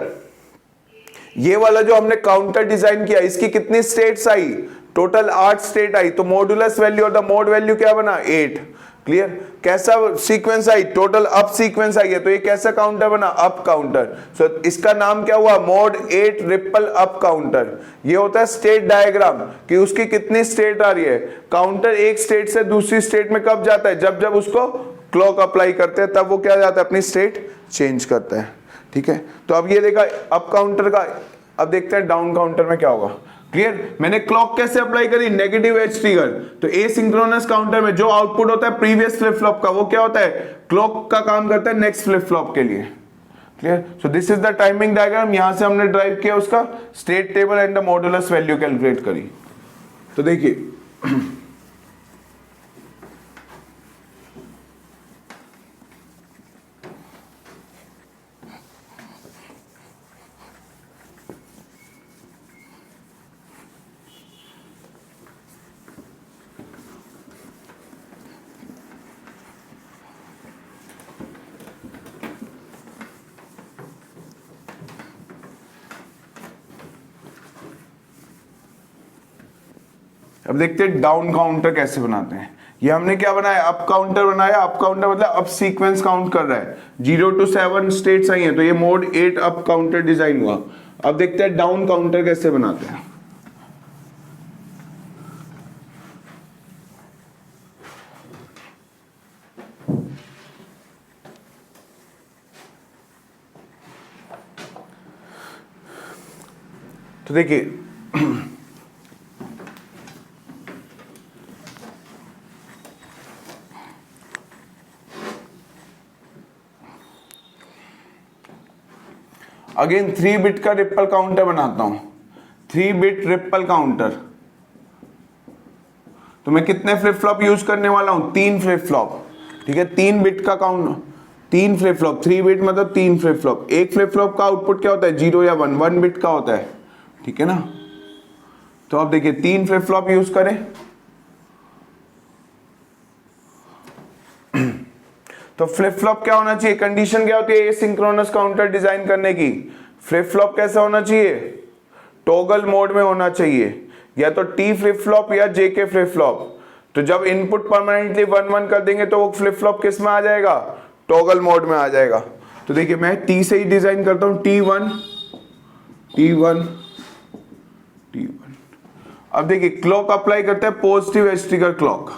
ये वाला जो हमने काउंटर डिजाइन किया इसकी कितनी स्टेट्स आई, टोटल 8 स्टेट आई, तो मॉडुलस वैल्यू और द मोड वैल्यू क्या बना 8। क्लियर। कैसा सीक्वेंस आई, टोटल अप सीक्वेंस आई है, तो ये कैसा काउंटर बना अप काउंटर। सो इसका नाम क्या हुआ मोड 8 रिपल अप काउंटर। ये होता है स्टेट डायग्राम कि उसकी कितनी स्टेट आ रही है। काउंटर एक स्टेट से दूसरी स्टेट में कब जाता है, जब जब उसको क्लॉक अप्लाई करते हैं तब वो क्या जाता है अपनी स्टेट चेंज करता है। ठीक है, तो अब ये देखा अप काउंटर का। अब देखते हैं डाउन काउंटर में क्या होगा। क्लियर। मैंने क्लॉक कैसे अप्लाई करी, नेगेटिव एज ट्रिगर। तो एसिंक्रोनस काउंटर में जो आउटपुट होता है प्रीवियस फ्लिप फ्लॉप का, वो क्या होता है क्लॉक का काम करता है नेक्स्ट फ्लिप फ्लॉप के लिए। Clear. So this is the timing diagram. यहां से हमने ड्राइव किया उसका state table and the modulus value calculate करी। तो देखिए अब देखते हैं डाउन काउंटर कैसे बनाते हैं। ये हमने क्या बनाया अप काउंटर बनाया। अप काउंटर मतलब अप सीक्वेंस काउंट कर रहा है, 0 to 7 स्टेट्स आई हैं, तो ये मोड 8 अप काउंटर डिजाइन हुआ। अब देखते हैं डाउन काउंटर कैसे बनाते हैं। तो देखिए अगेन 3 बिट का रिपल काउंटर बनाता हूं। 3 बिट रिपल काउंटर, तो मैं कितने फ्लिप फ्लॉप यूज करने वाला हूं 3 फ्लिप फ्लॉप। ठीक है, 3 बिट का काउंट 3 फ्लिप फ्लॉप। 3 बिट मतलब 3 फ्लिप फ्लॉप। एक फ्लिप फ्लॉप का आउटपुट क्या होता है 0 या 1, 1 बिट का होता है। ठीक है ना। तो अब देखिए 3 फ्लिप फ्लॉप यूज करें तो फ्लिप फ्लॉप क्या होना चाहिए, कंडीशन क्या होती है एसिंक्रोनस काउंटर डिजाइन करने की। फ्लिप फ्लॉप कैसा होना चाहिए टॉगल मोड में होना चाहिए, या तो टी फ्लिप फ्लॉप या जेके फ्लिप फ्लॉप। तो जब इनपुट परमानेंटली 1 1 कर देंगे तो वो फ्लिप फ्लॉप किस में आ जाएगा टॉगल मोड में आ जाएगा। तो देखिए मैं टी से ही डिजाइन करता हूं, T1 T1 T1। अब देखिए क्लॉक अप्लाई करते हैं पॉजिटिव एज ट्रिगर क्लॉक।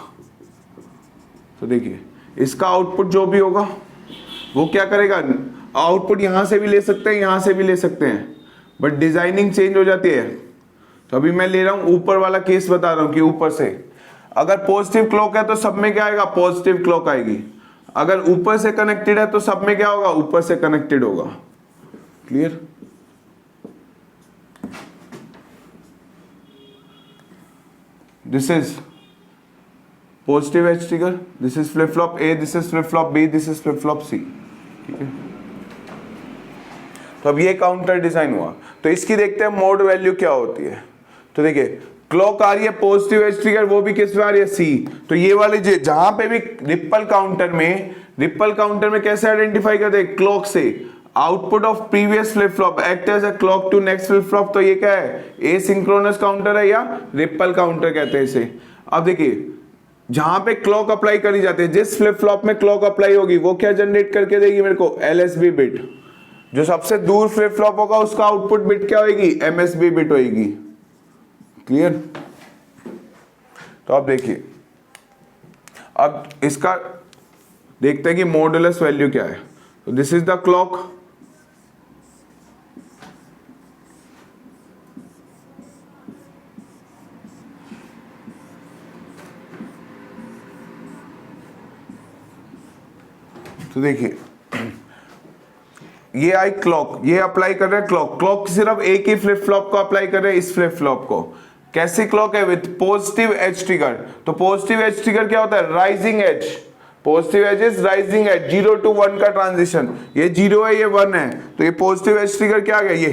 तो देखिए इसका आउटपुट जो भी होगा वो क्या करेगा, आउटपुट यहां से भी ले सकते हैं यहां से भी ले सकते हैं, बट डिजाइनिंग चेंज हो जाती है। तो अभी मैं ले रहा हूं ऊपर वाला केस बता रहा हूं कि ऊपर से अगर पॉजिटिव क्लॉक है तो सब में क्या आएगा पॉजिटिव क्लॉक आएगी। अगर ऊपर से कनेक्टेड है तो सब में क्या होगा ऊपर से कनेक्टेड होगा। Clear. This is positive edge trigger, this is flip flop A, this is flip flop B, this is flip flop C. ठीक है, तो अब ये काउंटर डिजाइन हुआ। तो इसकी देखते हैं मोड वैल्यू क्या होती है। तो देखिए क्लॉक आ रही है पॉजिटिव एज ट्रिगर, वो भी किस में आ रही है सी। तो ये वाले जहां पे भी रिपल काउंटर में कैसे आइडेंटिफाई करते हैं क्लॉक से। Output of previous flip flop act as a clock to next flip flop. तो ये क्या है एसिंक्रोनस काउंटर है या रिपल काउंटर कहते हैं इसे। अब देखिए जहां पे क्लॉक अप्लाई करी जाती है, जिस फ्लिप फ्लॉप में क्लॉक अप्लाई होगी वो क्या जनरेट करके देगी मेरे को एलएसबी बिट। जो सबसे दूर फ्लिप फ्लॉप होगा उसका आउटपुट बिट क्या होगी एमएसबी बिट होगी। क्लियर। तो अब देखिए अब इसका देखते हैं कि मॉडुलस वैल्यू क्या है। तो दिस इज द क्लॉक, तो देखिए ये आई क्लॉक, ये अप्लाई कर रहे हैं क्लॉक सिर्फ एक ही फ्लिप फ्लॉप को अप्लाई कर रहे हैं इस फ्लिप फ्लॉप को। कैसी क्लॉक है विथ पॉजिटिव एज ट्रिगर। तो पॉजिटिव एज ट्रिगर क्या होता है rising edge, positive edge is rising edge, 0 to 1 का ट्रांजिशन। ये 0 है ये 1 है, तो ये पॉजिटिव एज ट्रिगर क्या आ गया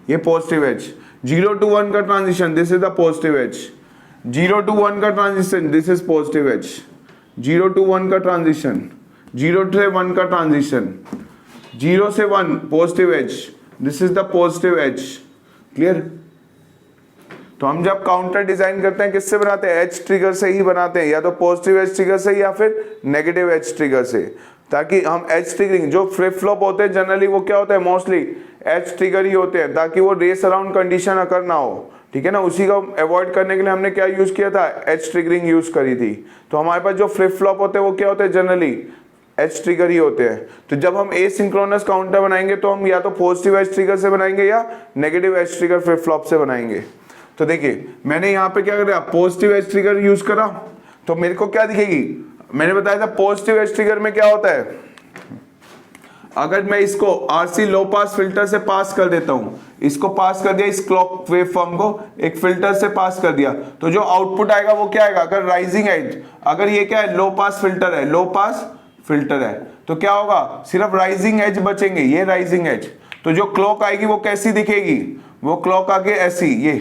ये पॉजिटिव एज। 0 to 1 का transition this is the positive edge, 0 to 1 का transition this is positive edge, 0 to 1 का ट्रांजिशन, 0 से 1 का ट्रांजिशन, 0 से 1 positive edge, this is the positive edge. Clear. तो हम जब काउंटर डिजाइन करते हैं किससे बनाते हैं, एज ट्रिगर से ही बनाते हैं, या तो पॉजिटिव एज ट्रिगर से या फिर नेगेटिव एज ट्रिगर से, ताकि हम एज ट्रिगरिंग जो फ्लिप फ्लॉप होते हैं जनरली वो क्या होता है, मोस्टली एज ट्रिगर ही होते हैं, ताकि वो रेस अराउंड कंडीशन अकर ना हो, ठीक है ना। उसी को अवॉइड करने के लिए हमने क्या यूज किया था, एज ट्रिगरिंग यूज करी थी। तो हमारे पास जो फ्लिप फ्लॉप होते हैं वो क्या होते हैं, जनरली एज ट्रिगर ही होते हैं। तो जब हम एसिंक्रोनस काउंटर बनाएंगे तो हम या तो पॉजिटिव एज ट्रिगर से बनाएंगे या negative edge trigger flip flop से बनाएंगे। तो देखिए मैंने यहाँ पे क्या करा, पॉजिटिव एज ट्रिगर यूज करा, तो मेरे को क्या दिखेगी, मैंने बताया था पॉजिटिव एज ट्रिगर में क्या होता है, अगर मैं इसको आरसी लो पास फिल्टर से पास कर देता हूं, इसको पास कर दिया, इस क्लॉक वेव फॉर्म को एक फिल्टर से पास कर दिया, तो जो आउटपुट आएगा वो क्या आएगा, अगर राइजिंग एज, अगर ये क्या है, लो पास फिल्टर है, लो पास फिल्टर है, तो क्या होगा, सिर्फ राइजिंग एज बचेंगे, ये राइजिंग एज। तो जो क्लॉक आएगी वो कैसी दिखेगी, वो क्लॉक आगे ऐसी, ये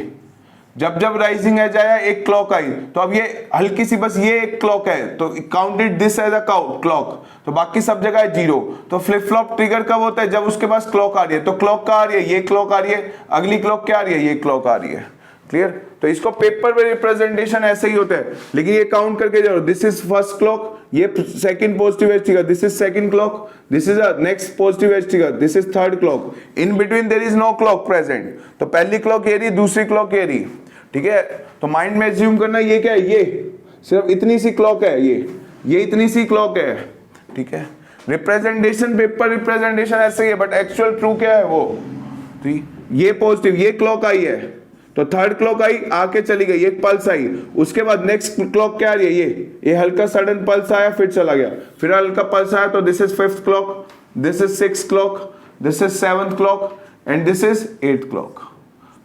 जब जब राइजिंग एज आया एक क्लॉक आई, तो अब ये हल्की सी बस ये एक क्लॉक है, तो counted this as a clock, तो बाकी सब जगह है जीरो। तो फ्लिप फ्लॉप ट्रिगर कब होता है, जब उसके पास क्लॉक आ रही है, तो क्लॉक कहाँ आ रही है, ये क्लॉक आ रही है, अगली क्लॉक क्या आ रही है, ये क्लॉक आ रही है। क्लियर। तो इसको पेपर में रिप्रेजेंटेशन ऐसे ही होता है, लेकिन ये काउंट करके जाओ, दिस इज फर्स्ट क्लॉक, ये second positive edge trigger, this is second clock, this is a next positive edge trigger, this is third clock, in between there is no clock present. तो पहली clock ये रही, दूसरी clock ये रही, ठीक है। तो माइंड में एज्यूम करना ये क्या है, ये सिर्फ इतनी सी क्लॉक है, ये इतनी सी क्लॉक है, ठीक है। रिप्रेजेंटेशन, पेपर रिप्रेजेंटेशन ऐसे ही है, बट एक्चुअल ट्रू क्या है वो, तो ये पॉजिटिव, ये क्लॉक आई है, तो थर्ड क्लॉक आई, आके चली गई, एक पल्स आई, उसके बाद नेक्स्ट क्लॉक क्या आ रही है, ये हल्का सडन पल्स आया, फिर चला गया, फिर हल्का पल्स आया, तो this is fifth clock, this is sixth clock, this is seventh clock and this is eighth clock.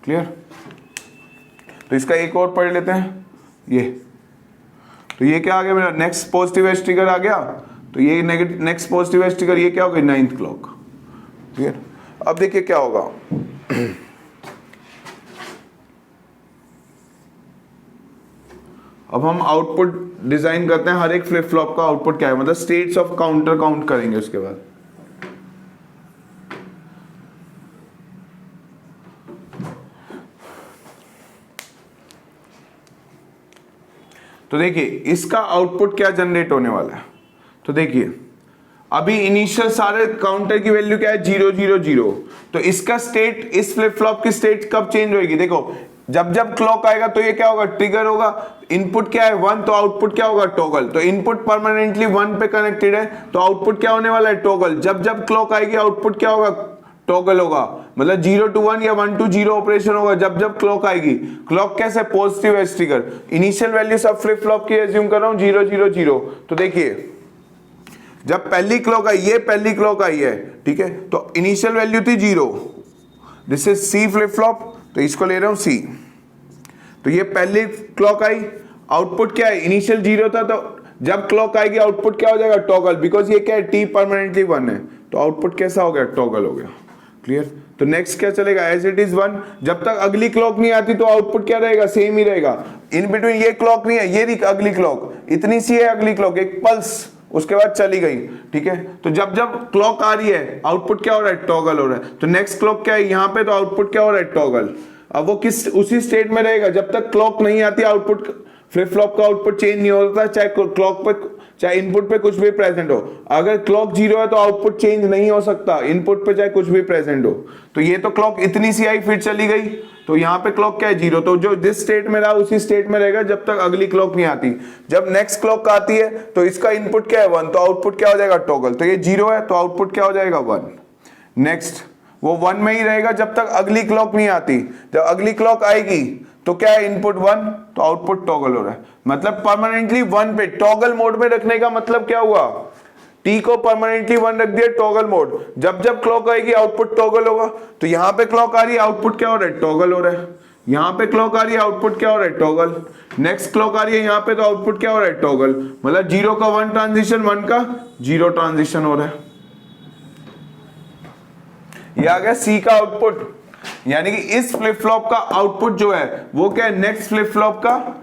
Clear. तो इसका एक और पढ़ लेते हैं, ये तो ये क्या आ गया मेरा, नेक्स्ट पॉजिटिव एज ट्रिगर आ गया, तो ये negative next positive edge trigger, ये क्या हो गई, नाइन्थ क्लॉक। क्लियर। अब देखिए क्या होगा, अब हम आउटपुट डिजाइन करते हैं, हर एक फ्लिप फ्लॉप का आउटपुट क्या है, मतलब स्टेट्स ऑफ काउंटर काउंट करेंगे उसके बाद। तो देखिए इसका आउटपुट क्या जनरेट होने वाला है, तो देखिए अभी इनिशियल सारे काउंटर की वैल्यू क्या है, 0 0 0, तो इसका स्टेट, इस फ्लिप फ्लॉप की स्टेट कब चेंज होगी, देखो जब जब क्लॉक आएगा तो ये क्या होगा, ट्रिगर होगा, इनपुट क्या है 1, तो आउटपुट क्या होगा, टॉगल। तो इनपुट परमानेंटली 1 पे कनेक्टेड है, तो आउटपुट क्या होने वाला है, टॉगल। जब जब क्लॉक आएगी आउटपुट क्या होगा, टॉगल होगा, मतलब 0 to 1 या 1 to 0 ऑपरेशन होगा जब जब क्लॉक आएगी। क्लॉक कैसे, positive edge trigger, initial value सब फ्लिप फ्लॉप की एज्यूम कर रहा हूं 0 0 0। तो देखिए जब पहली क्लॉक आई, ये पहली क्लॉक आई है, ठीक है, तो इनिशियल वैल्यू थी 0, this is C flip flop, तो इसको ले रहा हूं सी। तो ये पहली क्लॉक आई, आउटपुट क्या है, इनिशियल 0 था, तो जब क्लॉक आएगी आउटपुट क्या हो जाएगा, टॉगल, बिकॉज ये क्या है, टी परमानेंटली 1 है, तो आउटपुट कैसा हो गया, टॉगल हो गया। क्लियर। तो नेक्स्ट क्या चलेगा, एज इट इज 1, जब तक अगली क्लॉक नहीं आती तो आउटपुट क्या रहेगा, सेम ही रहेगा। इन बिटवीन ये क्लॉक नहीं है, ये अगली क्लॉक, इतनी सी है अगली क्लॉक, एक पल्स, उसके बाद चली गई, ठीक है। तो जब जब क्लॉक आ रही है आउटपुट क्या हो रहा है, टॉगल हो रहा है। तो नेक्स्ट क्लॉक क्या है यहाँ पे, तो आउटपुट क्या हो रहा है, टॉगल। अब वो किस उसी स्टेट में रहेगा जब तक क्लॉक नहीं आती, आउटपुट फ्लिप फ्लॉप का आउटपुट चेंज नहीं होता, चाहे क्लॉक पे, चाहे इनपुट पे कुछ भी प्रेजेंट हो। अगर क्लॉक 0 है तो आउटपुट चेंज नहीं हो सकता, इनपुट पे चाहे कुछ भी प्रेजेंट हो। तो ये तो क्लॉक इतनी सी आई फिर चली गई, तो यहाँ पे क्लॉक क्या है, 0, तो जो जिस स्टेट में रहा उसी स्टेट में रहेगा जब तक अगली क्लॉक नहीं आती। जब नेक्स्ट क्लॉक आती है तो इसका इनपुट क्या है 1, तो आउटपुट क्या हो जाएगा, टॉगल। तो ये 0 है तो आउटपुट क्या हो जाएगा 1। नेक्स्ट वो 1 में ही रहेगा जब तक अगली क्लॉक नहीं आती, जब अगली क्लॉक आएगी तो क्या है, इनपुट 1, तो आउटपुट टॉगल हो रहा है। मतलब परमानेंटली 1 पे टॉगल मोड में रखने का मतलब क्या हुआ, टी को परमानेंटली 1 रख दिया, टॉगल मोड, जब जब क्लॉक आएगी आउटपुट टॉगल होगा। तो यहां पे क्लॉक आ रही है, आउटपुट क्या हो रहा है, टॉगल हो रहा है। यहां पे क्लॉक आ रही है, आउटपुट क्या हो रहा है, टॉगल। नेक्स्ट क्लॉक आ रही है यहां पे, तो आउटपुट क्या हो रहा है, टॉगल। मतलब 0 का 1 ट्रांजिशन, 1 का 0 ट्रांजिशन हो रहा है। ये आ गया सी का आउटपुट, यानी कि इस फ्लिप फ्लॉप का आउटपुट जो है वो क्या है, नेक्स्ट फ्लिप फ्लॉप का,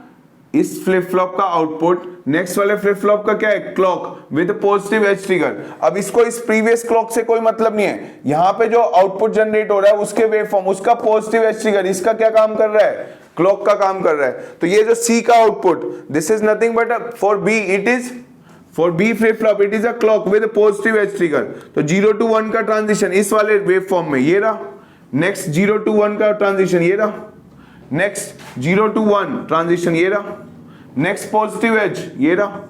इस फ्लिप फ्लॉप का आउटपुट नेक्स्ट वाले फ्लिप फ्लॉप का क्या है, clock with positive edge trigger. अब इसको इस प्रीवियस क्लॉक से कोई मतलब नहीं है, यहां पे जो आउटपुट जनरेट हो रहा है उसके वेवफॉर्म, उसका पॉजिटिव एज ट्रिगर, इसका क्या काम कर रहा है, क्लॉक का काम कर रहा है। तो ये जो C का output, this is nothing but for B it is, for B flip flop it is a clock with positive edge trigger. तो 0 to 1 का ट्रांजिशन इस वाले वेव फॉर्म में ये रहा, नेक्स्ट 0 to 1 का ट्रांजिशन ये रहा, नेक्स्ट 0 to 1 ट्रांजिशन ये रहा, नेक्स्ट पॉजिटिव एज ये रहा,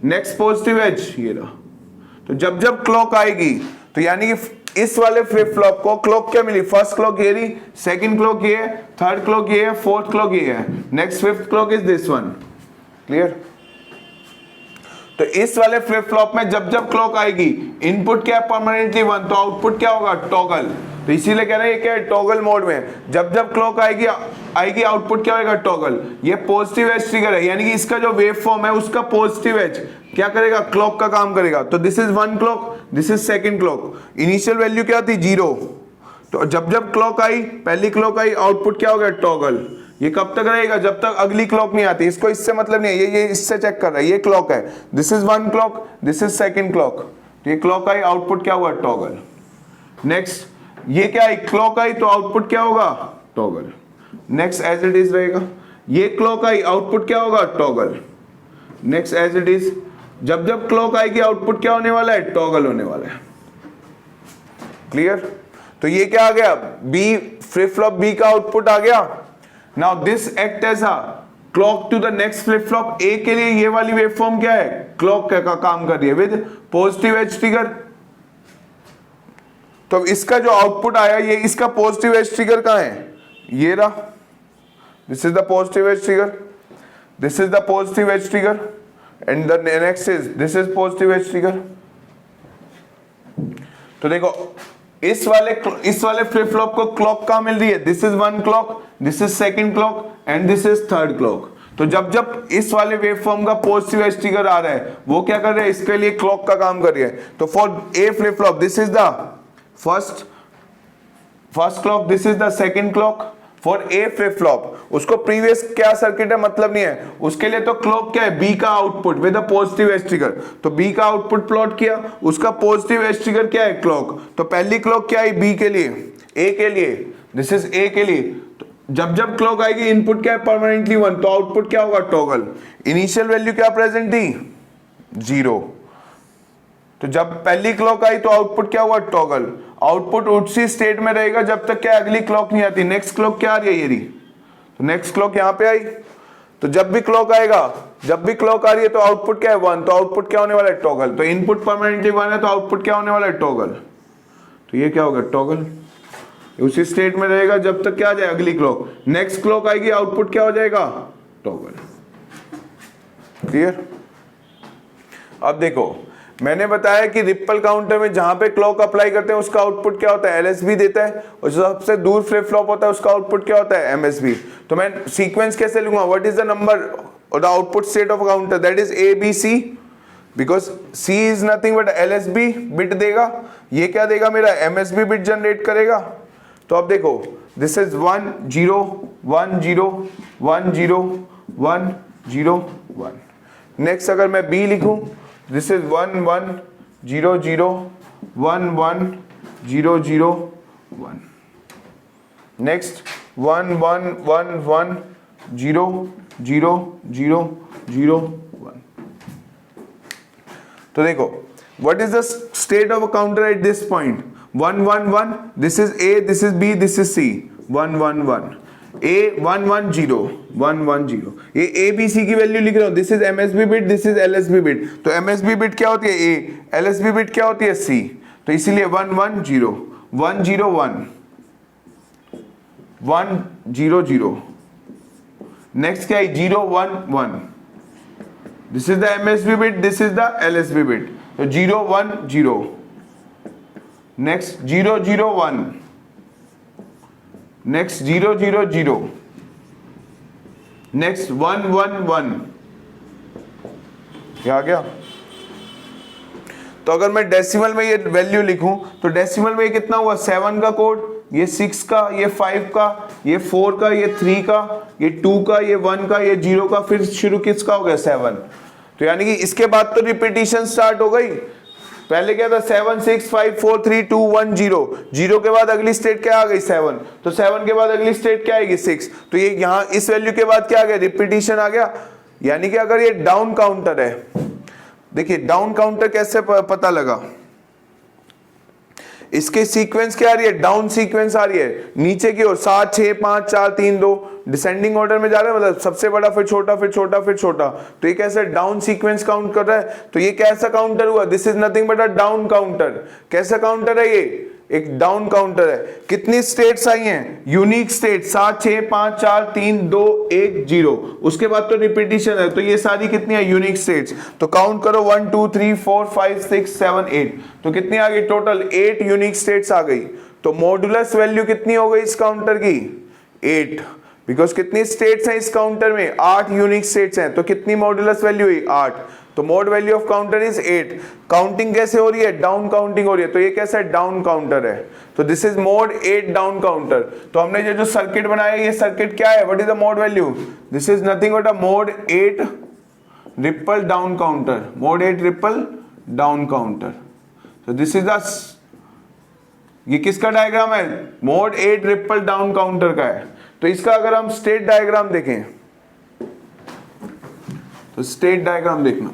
नेक्स्ट पॉजिटिव एज ये रहा। तो जब जब क्लॉक आएगी तो यानी कि इस वाले फ्लिप फ्लॉप को क्लॉक क्या मिली, फर्स्ट क्लॉक ये रही, सेकंड क्लॉक ये है, थर्ड क्लॉक ये है, फोर्थ क्लॉक ये है, next fifth clock is this one. Clear? तो इस वाले फ्लिप फ्लॉप में जब जब क्लॉक आएगी, इनपुट क्या है परमानेंटली 1, तो आउटपुट क्या होगा टॉगल। तो इसीलिए कह रहे हैं ये क्या है टॉगल मोड में, जब जब क्लॉक आएगी आउटपुट क्या होगा टॉगल। ये पॉजिटिव एज ट्रिगर है, यानी कि इसका जो वेव फॉर्म है उसका पॉजिटिव एज क्या करेगा, क्लॉक का काम करेगा। तो this is 1 clock, this is second clock, initial value क्या थी 0। तो जब जब क्लॉक आई, पहली क्लॉक आई, आउटपुट क्या हो गया टॉगल। ये कब तक रहेगा, जब तक अगली क्लॉक नहीं आती। इसको इससे मतलब नहीं है, ये इससे चेक कर रहा है, ये क्लॉक है, this is 1 clock, this is second clock. तो ये क्लॉक आई, आउटपुट क्या हुआ टॉगल। नेक्स्ट ये क्या आई, क्लॉक आई, तो आउटपुट क्या होगा toggle. Next edge it is रहेगा, ये क्लॉक आई, आउटपुट क्या होगा toggle. Next edge it is, जब जब क्लॉक आएगी आउटपुट क्या होने वाला है टॉगल होने वाला है। क्लियर? तो ये क्या आ गया, बी फ्लिप फ्लॉप बी का आउटपुट आ गया। Now this act as a clock to the next flip flop A के लिए ये वाली वेव फॉर्म क्या है, क्लॉक का काम कर रही है विद पॉजिटिव एज ट्रिगर। तो इसका जो आउटपुट आया, ये इसका पॉजिटिव एज ट्रिगर कहां है, ये रहा, this is the positive edge trigger, this is the positive edge trigger and the next is this is positive edge trigger. तो देखो इस वाले फ्लिप फ्लॉप को क्लॉक कहां मिल रही है, this is 1 clock, this is second clock and this is third clock. तो जब जब इस वाले वेव फॉर्म का पॉजिटिव एज ट्रिगर आ रहा है, वो क्या कर रहे हैं, इसके लिए क्लॉक का काम कर रही है। तो for A flip flop this is the first clock, this is the second clock for A flip flop. उसको प्रीवियस क्या सर्किट है मतलब नहीं है, उसके लिए तो क्लॉक क्या है, बी का output with a positive edge trigger. तो बी का आउटपुट प्लॉट किया, उसका पॉजिटिव एज ट्रिगर क्या है क्लॉक। तो पहली क्लॉक क्या है बी के लिए, ए के लिए, दिस इज ए के लिए। तो जब जब क्लॉक आएगी इनपुट क्या है परमानेंटली 1, तो आउटपुट क्या होगा टॉगल। इनिशियल वैल्यू क्या प्रेजेंट थी 0। तो जब पहली क्लॉक आई तो आउटपुट क्या हुआ टॉगल। आउटपुट उसी स्टेट में रहेगा जब तक क्या अगली क्लॉक नहीं आती। नेक्स्ट क्लॉक क्या आ रही है, ये रही, तो नेक्स्ट क्लॉक यहां पे आई। तो जब भी क्लॉक आएगा, जब भी क्लॉक आ रही है तो आउटपुट क्या है 1, तो आउटपुट क्या होने वाला है टॉगल। तो इनपुट परमानेंटली 1 है तो आउटपुट क्या होने वाला है टॉगल। तो ये क्या होगा टॉगल, उसी स्टेट में रहेगा जब तक क्या आ जाए अगली क्लॉक। नेक्स्ट क्लॉक आएगी आउटपुट क्या हो जाएगा टॉगल। क्लियर? अब देखो मैंने बताया कि रिपल काउंटर में जहां पे क्लॉक अप्लाई करते हैं उसका आउटपुट क्या होता है, एलएसबी देता है, और जो सबसे दूर फ्लिप फ्लॉप होता है उसका आउटपुट क्या होता है, एमएसबी। तो मैं सीक्वेंस कैसे लूंगा, व्हाट इज द नंबर और the output state of counter, that is A B C, because C is nothing but LSB bit देगा, ये क्या देगा मेरा एमएसबी बिट जनरेट करेगा। तो अब देखो दिस इज 1 0 1 0 1 0 1 0 1। नेक्स्ट अगर मैं बी लिखूं, दिस इज 1 1 0 0 1 1 0 0 1। नेक्स्ट 1 1 1 1 0 0 0 0 1। तो देखो what is the state of a counter at this point, 1 1 1, this is A, this is B, this is C, 1 1 1, A 1 1 0 1 1 0। ये A B C की वैल्यू लिख रहा हूं, this is MSB bit, this is LSB bit. तो MSB bit क्या होती है A, LSB bit क्या होती है C। तो इसीलिए 1 1 0 1 0 1 1 0 0। नेक्स्ट क्या है 0 1 1, this is the MSB bit, this is the LSB bit. तो 0 1 0। Next 0 0 1, next 0 0 0, next 1 1 1। क्या आ गया। तो अगर मैं डेसिमल में ये वैल्यू लिखूं तो डेसिमल में ये कितना हुआ, 7 का कोड, ये 6 का, ये 5 का, ये 4 का, ये 3 का, ये 2 का, ये 1 का, ये 0 का, फिर शुरू किसका हो गया 7। तो यानी कि इसके बाद तो रिपीटिशन स्टार्ट हो गई। पहले क्या था 7 6 5 4 3 2 1 0, 0 के बाद अगली स्टेट क्या आ गई 7, तो 7 के बाद अगली स्टेट क्या आएगी 6, तो ये यहां इस वैल्यू के बाद क्या आ गया रिपीटिशन आ गया। यानी कि अगर ये डाउन काउंटर है, देखिए डाउन काउंटर कैसे पता लगा, इसके सीक्वेंस क्या आ रही है, डाउन सीक्वेंस आ रही है नीचे की ओर 7 6 5 4 3 2, डिसेंडिंग ऑर्डर में जा रहा है, मतलब सबसे बड़ा फिर छोटा फिर छोटा फिर छोटा, तो ये कैसे डाउन सीक्वेंस काउंट कर रहा है। तो ये कैसा काउंटर हुआ, this is nothing but a down counter. कैसा काउंटर है ये, एक डाउन काउंटर है। कितनी स्टेट्स आई हैं, यूनिक स्टेट 7 6 5 4 3 2 1 0, उसके बाद तो रिपीटिशन है, तो ये सारी कितनी है यूनिक स्टेट्स। तो काउंट करो 1 2 3 4 5 6 7 8, तो कितनी आ गई टोटल 8 यूनिक स्टेट्स आ गई। तो मॉडुलस वैल्यू कितनी हो गई इस काउंटर की 8, बिकॉज कितनी स्टेट्स हैं इस काउंटर में 8 यूनिक स्टेट्स हैं, तो कितनी मॉडुलस वैल्यू हुई 8, तो mode value of counter is 8। Counting कैसे हो रही है, डाउन काउंटिंग हो रही है, तो ये कैसा डाउन काउंटर है, तो this is mode 8 down counter. तो हमने ये जो सर्किट बनाया ये सर्किट क्या है, what is the mode value, this is nothing but a mode 8 ripple down counter, mode 8 ripple down counter. तो दिस इज द, ये किसका डायग्राम है, मोड 8 रिपल डाउन काउंटर का है। तो इसका अगर हम स्टेट डायग्राम देखें, तो स्टेट डायग्राम देखना,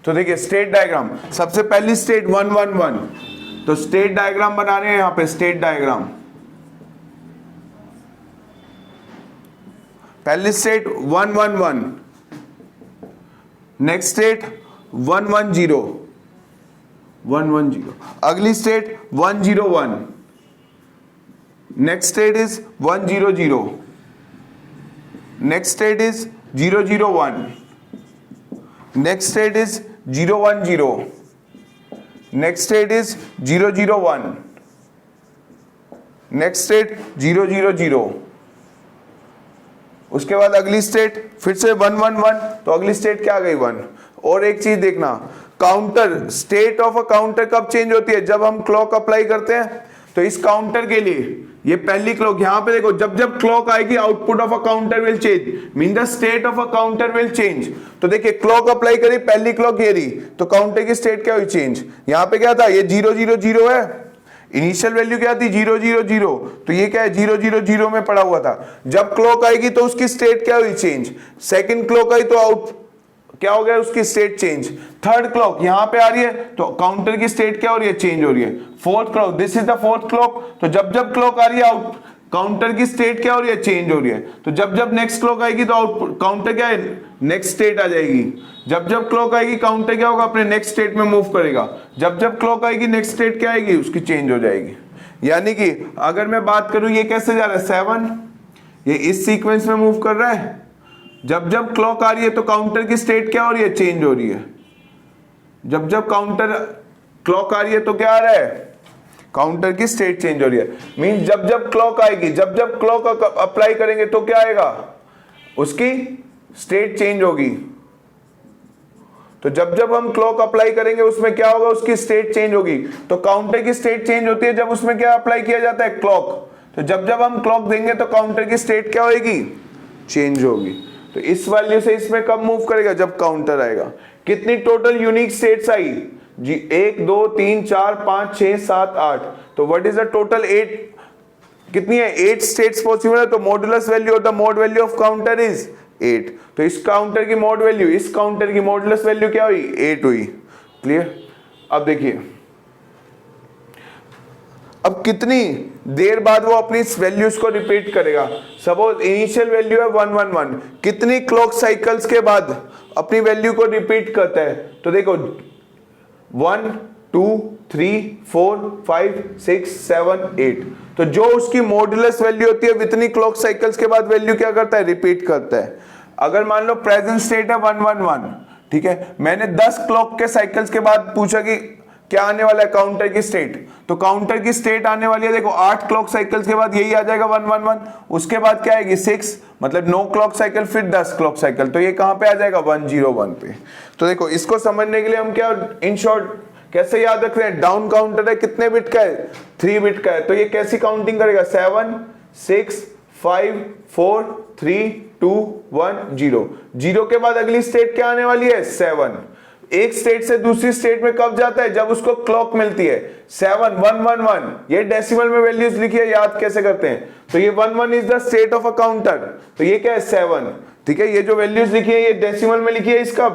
तो देखिए स्टेट डायग्राम, सबसे पहली स्टेट 1 1 1, तो स्टेट डायग्राम बना रहे हैं यहां पे, स्टेट डायग्राम पहली स्टेट 1 1 1, नेक्स्ट स्टेट 1 1 0 1 1 0, अगली state 1 0 1, next state is 1 0 0, next state is 0 0 1, next state is 0 1 0, next state is 0 0 1, next state 0 0 0, उसके बाद अगली स्टेट फिर से 1 1 1, तो अगली स्टेट क्या आ गई 1। और एक चीज देखना, counter, state of a counter कब चेंज होती है, जब हम क्लॉक अप्लाई करते हैं। तो इस काउंटर के लिए ये पहली क्लॉक, यहां पे देखो जब जब क्लॉक आएगी output of a counter will change, mean the state of a counter will change. तो देखिए क्लॉक अप्लाई करी, पहली क्लॉक ये रही, तो काउंटर की स्टेट क्या हुई चेंज। यहां पे क्या था, ये 0 0 0 है, इनिशियल वैल्यू क्या थी 0 0 0, तो ये क्या है 0 0 0 में पड़ा हुआ था। जब क्लॉक आएगी तो उसकी स्टेट क्या हुई चेंज, सेकंड क्लॉक आई तो आउट क्या हो गया उसकी स्टेट चेंज। थर्ड क्लॉक यहां पे आ रही है तो काउंटर की स्टेट क्या हो रही है चेंज हो रही है। Fourth clock, this is the fourth clock, तो जब जब क्लॉक आ रही है आउट काउंटर की स्टेट क्या हो रही है चेंज हो रही है। तो जब जब नेक्स्ट क्लॉक आएगी तो आउटपुट काउंटर क्या है नेक्स्ट स्टेट आ जाएगी। जब जब क्लॉक आएगी काउंटर क्या होगा अपने नेक्स्ट स्टेट में मूव करेगा। जब जब क्लॉक आएगी नेक्स्ट स्टेट क्या आएगी उसकी चेंज हो जाएगी। यानी कि अगर मैं बात करूं ये कैसे जा रहा है 7, ये इस सीक्वेंस में मूव कर रहा है। जब जब क्लॉक आ रही है तो काउंटर की स्टेट क्या हो रही है चेंज हो रही है। जब जब काउंटर क्लॉक आ रही है तो क्या आ रहा है काउंटर की स्टेट चेंज हो रही है। मीन जब जब क्लॉक आएगी जब जब क्लॉक अप्लाई करेंगे तो क्या आएगा उसकी स्टेट चेंज होगी। तो जब जब हम क्लॉक अप्लाई करेंगे उसमें क्या होगा उसकी स्टेट चेंज होगी। तो काउंटर की स्टेट चेंज होती है जब उसमें क्या अप्लाई किया जाता है क्लॉक। तो जब जब हम क्लॉक देंगे तो काउंटर की स्टेट क्या होगी चेंज होगी। तो इस वैल्यू से इसमें कब मूव करेगा जब काउंटर आएगा। कितनी टोटल यूनिक स्टेट्स आई जी 1 2 3 4 5 6 7 8। तो व्हाट इज द टोटल 8 कितनी है 8 स्टेट्स पॉसिबल है। तो मॉडुलस वैल्यू और the mode value of counter is 8। तो इस काउंटर की मोड वैल्यू इस काउंटर की मॉडुलस वैल्यू क्या हुई 8 हुई। क्लियर। अब देखिए अब कितनी देर बाद वो अपनी वैल्यूज को रिपीट करेगा। सपोज इनिशियल वैल्यू है 1 1 1, कितनी क्लॉक साइकिल्स के बाद अपनी वैल्यू को रिपीट करता है। तो देखो 1 2 3 4 5 6 7 8। तो जो उसकी मॉडुलस वैल्यू होती है वितनी क्लॉक साइकिल्स के बाद वैल्यू क्या करता है रिपीट करता है। अगर मान लो प्रेजेंट स्टेट है 1 1 1, ठीक है, मैंने 10 क्लॉक के साइकिल्स के बाद पूछा कि क्या आने वाला है काउंटर की स्टेट। तो काउंटर की स्टेट आने वाली है देखो 8 क्लॉक साइकिल्स के बाद यही आ जाएगा 1 1 1। उसके बाद क्या आएगी 6, मतलब 9 क्लॉक साइकिल फिर 10 क्लॉक साइकिल। तो ये कहां पे आ जाएगा 1 0 1 पे। तो देखो इसको समझने के लिए हम क्या इन शॉर्ट कैसे याद रख रहे हैं, डाउन काउंटर है, कितने बिट का है, 3 बिट का है, तो ये कैसी काउंटिंग करेगा, 7 6 5 4 3 2 1 0। 0 के बाद अगली स्टेट क्या आने वाली है, 7। एक स्टेट से दूसरी स्टेट में कब जाता है, जब उसको क्लॉक मिलती है, 7 1 1 1। ये डेसिमल में वैल्यूज लिखी है, याद कैसे करते हैं, तो ये 1 1 is the state of a counter, तो ये क्या है 7। ठीक है, ये जो वैल्यूज लिखी है ये डेसिमल में लिखी है, इसका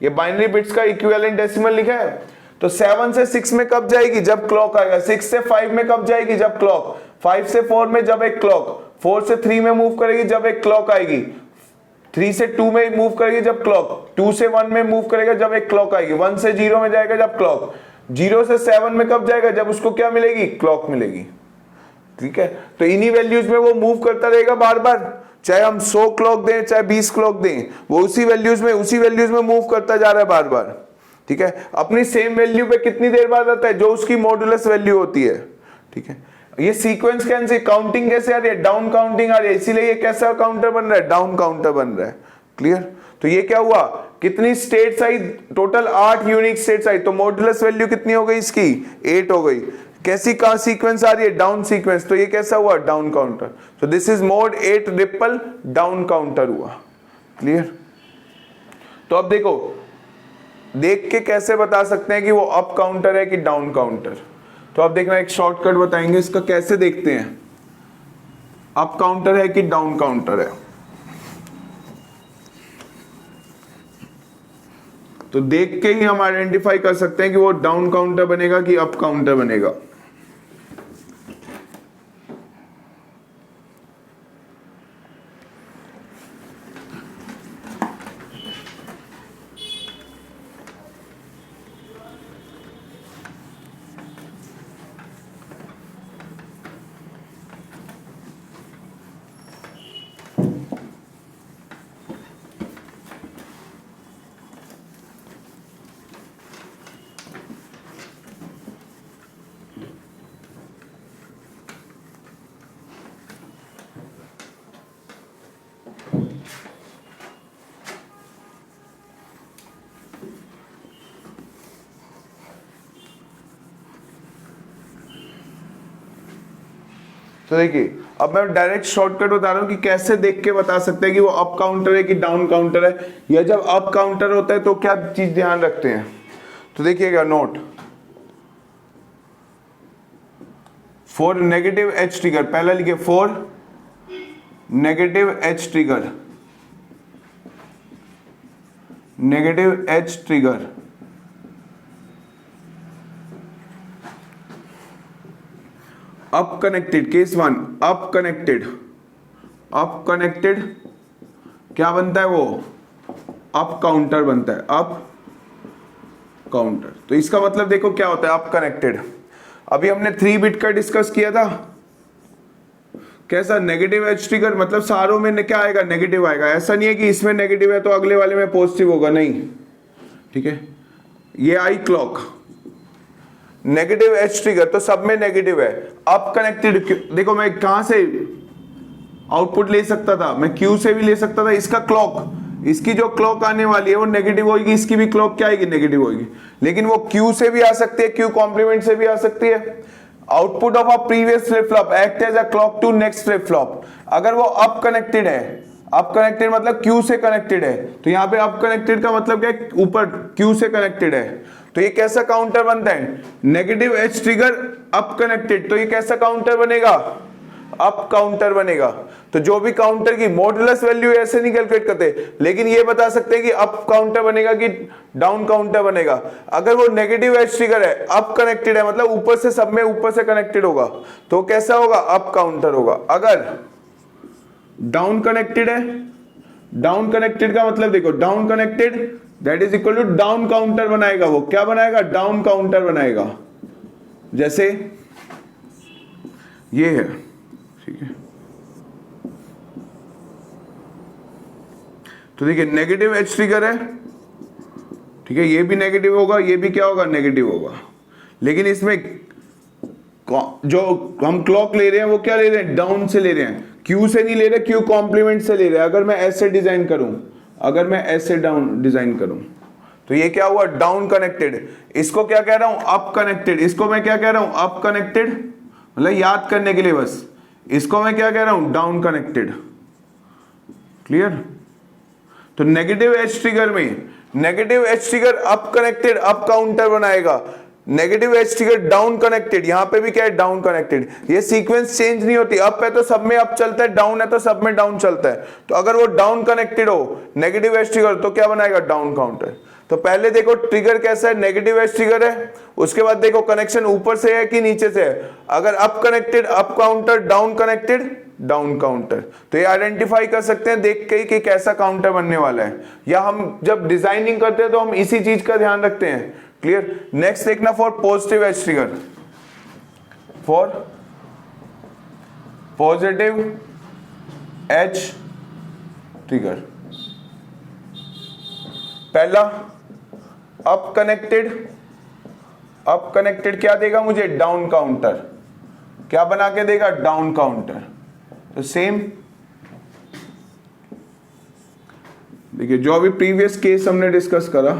ये बाइनरी बिट्स का इक्विवेलेंट डेसिमल लिखा है। तो 7 से 6 में कब जाएगी, जब क्लॉक आएगा। 6 से 5 में कब जाएगी, जब क्लॉक। 5 से 4 में जब एक क्लॉक। 4 से 3 में मूव करेगी जब एक क्लॉक आएगी। 3 से 2 में मूव करेगी जब क्लॉक। 2 से 1 में मूव करेगा जब एक क्लॉक आएगी। 1 से 0 में जाएगा जब क्लॉक। 0 से 7 में कब जाएगा, जब उसको क्या मिलेगी, क्लॉक मिलेगी। ठीक है, तो इन्हीं वैल्यूज में वो मूव करता रहेगा बार बार, चाहे हम 100 क्लॉक दें चाहे 20 क्लॉक दें, वो उसी वैल्यूज में मूव करता जा रहा है बार बार। ठीक है, अपनी सेम वैल्यू पे कितनी देर बाद आता है, जो उसकी मॉडुलस वैल्यू होती है। ठीक है, ये सीक्वेंस कैसे, काउंटिंग कैसे आ रही है, डाउन काउंटिंग आ रही है, इसीलिए ये कैसा काउंटर बन रहा है, डाउन काउंटर बन रहा है। क्लियर, तो ये क्या हुआ, कितनी स्टेट्स आई, टोटल 8 यूनिक स्टेट्स आई, तो मॉडुलस वैल्यू कितनी हो गई इसकी, 8 हो गई। कैसी का सीक्वेंस आ रही है, डाउन सीक्वेंस, तो ये कैसा हुआ, डाउन काउंटर। तो this is mode 8 ripple down counter हुआ। क्लियर, तो अब देखो, देख के कैसे बता सकते हैं कि वो अप काउंटर है कि डाउन काउंटर। तो अब देखना, एक शॉर्टकट बताएंगे इसका, कैसे देखते हैं अप काउंटर है कि डाउन काउंटर है। तो देख के ही हम आइडेंटिफाई कर सकते हैं कि वो डाउन काउंटर बनेगा कि अप काउंटर बनेगा। तो देखिए, अब मैं डायरेक्ट शॉर्टकट बता रहा हूं कि कैसे देख के बता सकते हैं कि वो अप काउंटर है कि डाउन काउंटर है, या जब अप काउंटर होता है तो क्या चीज ध्यान रखते हैं। तो देखिएगा, note for negative H trigger, पहला लिखिए for negative H trigger, negative H trigger up connected, case 1 up connected, up connected क्या बनता है, वो अप काउंटर बनता है, अप काउंटर। तो इसका मतलब देखो क्या होता है अप कनेक्टेड। अभी हमने 3 बिट का डिस्कस किया था, कैसा, नेगेटिव एज ट्रिगर, मतलब सारों में क्या आएगा, नेगेटिव आएगा। ऐसा नहीं है कि इसमें नेगेटिव है तो अगले वाले में पॉजिटिव होगा, नहीं। ठीक है, ये आई क्लॉक, नेगेटिव एच ट्रिगर, तो सब में नेगेटिव है। अप कनेक्टेड, देखो मैं कहां से आउटपुट ले सकता था, मैं क्यू से भी ले सकता था। इसका क्लॉक, इसकी जो क्लॉक आने वाली है वो नेगेटिव होगी, इसकी भी क्लॉक क्या आएगी, नेगेटिव होगी। लेकिन वो क्यू से भी आ सकती है, क्यू कॉम्प्लीमेंट से भी आ सकती है। Output of a previous flip flop act as a clock to next flip flop. अगर वो अप कनेक्टेड है, अप कनेक्टेड मतलब क्यू से कनेक्टेड है, तो यहाँ पे अप कनेक्टेड का मतलब क्या है, ऊपर क्यू से कनेक्टेड है। तो ये कैसा काउंटर बनता है, negative H trigger up connected, तो ये कैसा काउंटर बनेगा, अप काउंटर बनेगा। तो जो भी काउंटर की मॉडुलस वैल्यू ऐसे नहीं कैलकुलेट करते, लेकिन ये बता सकते हैं कि अप काउंटर बनेगा कि डाउन काउंटर बनेगा। अगर वो नेगेटिव एज ट्रिगर है, अप कनेक्टेड है, मतलब ऊपर से सब में ऊपर से कनेक्टेड होगा, तो कैसा होगा, अप काउंटर होगा। अगर डाउन कनेक्टेड है, डाउन कनेक्टेड का मतलब देखो, down connected that is equal to down counter बनाएगा। वो क्या बनाएगा, डाउन काउंटर बनाएगा। जैसे ये है, ठीक है, तो देखिए नेगेटिव एच ट्रिगर है, ठीक है, ये भी नेगेटिव होगा, ये भी क्या होगा, नेगेटिव होगा। लेकिन इसमें जो हम क्लॉक ले रहे हैं वो क्या ले रहे हैं, डाउन से ले रहे हैं, क्यू से नहीं ले रहे, क्यू कॉम्प्लीमेंट से ले रहे हैं। अगर मैं ऐसे डिजाइन करूं, अगर मैं ऐसे डाउन डिजाइन करूं, तो ये क्या हुआ, डाउन कनेक्टेड। इसको क्या कह रहा हूं, अप कनेक्टेड। इसको मैं क्या कह रहा हूं, अप कनेक्टेड, मतलब याद करने के लिए बस। इसको मैं क्या कह रहा हूं, डाउन कनेक्टेड। क्लियर। तो नेगेटिव एज ट्रिगर में, negative edge trigger up connected, up counter बनाएगा। Negative edge trigger down connected, यहां पे भी क्या है, डाउन कनेक्टेड। ये सीक्वेंस चेंज नहीं होती, अप है तो सब में अप चलता है, डाउन है तो सब में डाउन चलता है। तो अगर वो डाउन कनेक्टेड हो नेगेटिव एज ट्रिगर, तो क्या बनाएगा, डाउन काउंटर। तो पहले देखो ट्रिगर कैसा है, नेगेटिव एज ट्रिगर है। उसके बाद देखो कनेक्शन ऊपर से है कि नीचे से है। अगर up connected up counter, down connected down counter. तो ये आइडेंटिफाई कर सकते हैं देख के ही कि कैसा काउंटर बनने वाला है, या हम जब डिजाइनिंग करते हैं तो हम इसी चीज का ध्यान रखते हैं। क्लियर। नेक्स्ट देखना, for positive edge trigger, for positive edge trigger, पहला अप कनेक्टेड, अप कनेक्टेड क्या देगा मुझे, डाउन काउंटर। क्या बना के देगा, डाउन काउंटर। तो सेम देखिए जो अभी प्रीवियस केस हमने डिस्कस करा,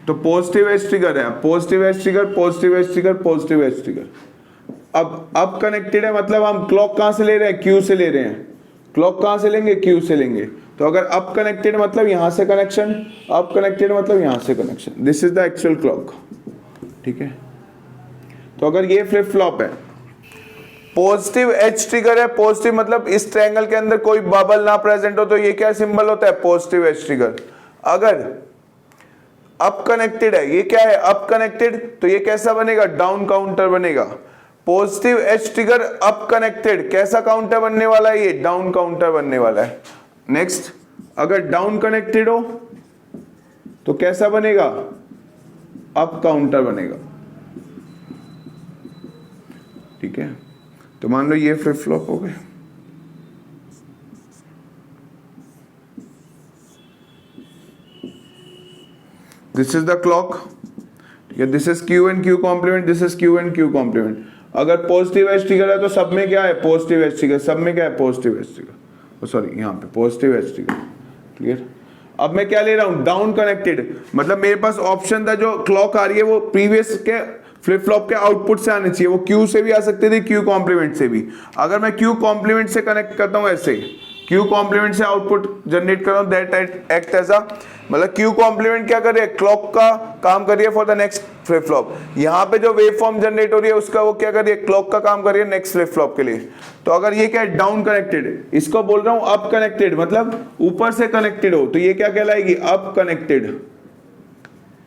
तो पॉजिटिव एज ट्रिगर है, positive edge trigger, positive edge trigger, positive edge trigger. अब कनेक्टेड है, मतलब हम क्लॉक कहां से ले रहे हैं, क्यू से ले रहे हैं। क्लॉक कहां से लेंगे, क्यू से लेंगे। तो अगर अप कनेक्टेड मतलब यहां से कनेक्शन, अप कनेक्टेड मतलब यहां से connection. This is the actual clock. ठीक है। तो अगर ये फ्लिप फ्लॉप है, पॉजिटिव एज ट्रिगर है, पॉजिटिव मतलब इस ट्रायंगल के अंदर कोई बबल ना प्रेजेंट हो, तो ये क्या सिंबल होता है, पॉजिटिव एज ट्रिगर। अगर अप कनेक्टेड है, ये क्या है, अप कनेक्टेड, तो ये कैसा बनेगा, डाउन काउंटर बनेगा। Positive edge trigger up connected, कैसा काउंटर बनने वाला है, ये डाउन काउंटर बनने वाला है। नेक्स्ट, अगर डाउन कनेक्टेड हो तो कैसा बनेगा, अप काउंटर बनेगा। ठीक है। तो मान लो ये फ्लिप फ्लॉप हो गए। This is the clock. ठीक है। This is Q and Q complement, this is Q and Q complement. अगर पॉजिटिव एज ट्रिगर है तो सब में क्या है, पॉजिटिव एज ट्रिगर, सब में क्या है, पॉजिटिव एज ट्रिगर, सॉरी यहाँ पे पॉजिटिव एज ट्रिगर। क्लियर। अब मैं क्या ले रहा हूं, डाउन कनेक्टेड, मतलब मेरे पास ऑप्शन था, जो क्लॉक आ रही है वो प्रीवियस के फ्लिप फ्लॉप के आउटपुट से आनी चाहिए। वो क्यू से भी आ सकती थी, क्यू कॉम्प्लीमेंट से भी। अगर मैं क्यू कॉम्प्लीमेंट से कनेक्ट करता हूं, ऐसे क्यू कॉम्प्लीमेंट से आउटपुट जनरेट कर रहा हूं, दैट एक्ट एज अ, मतलब क्यू कॉम्प्लीमेंट क्या कर रही है, क्लॉक का काम कर रही है for the next flip flop. यहाँ पे जो वेव फॉर्म जनरेट हो रही है उसका वो क्या कर रही है, क्लॉक का काम कर रही है नेक्स्ट फ्लिप फ्लॉप के लिए। तो अगर ये क्या है, डाउन कनेक्टेड, इसको बोल रहा हूं अप कनेक्टेड, मतलब ऊपर से कनेक्टेड हो, तो ये क्या कहलाएगी, अप कनेक्टेड।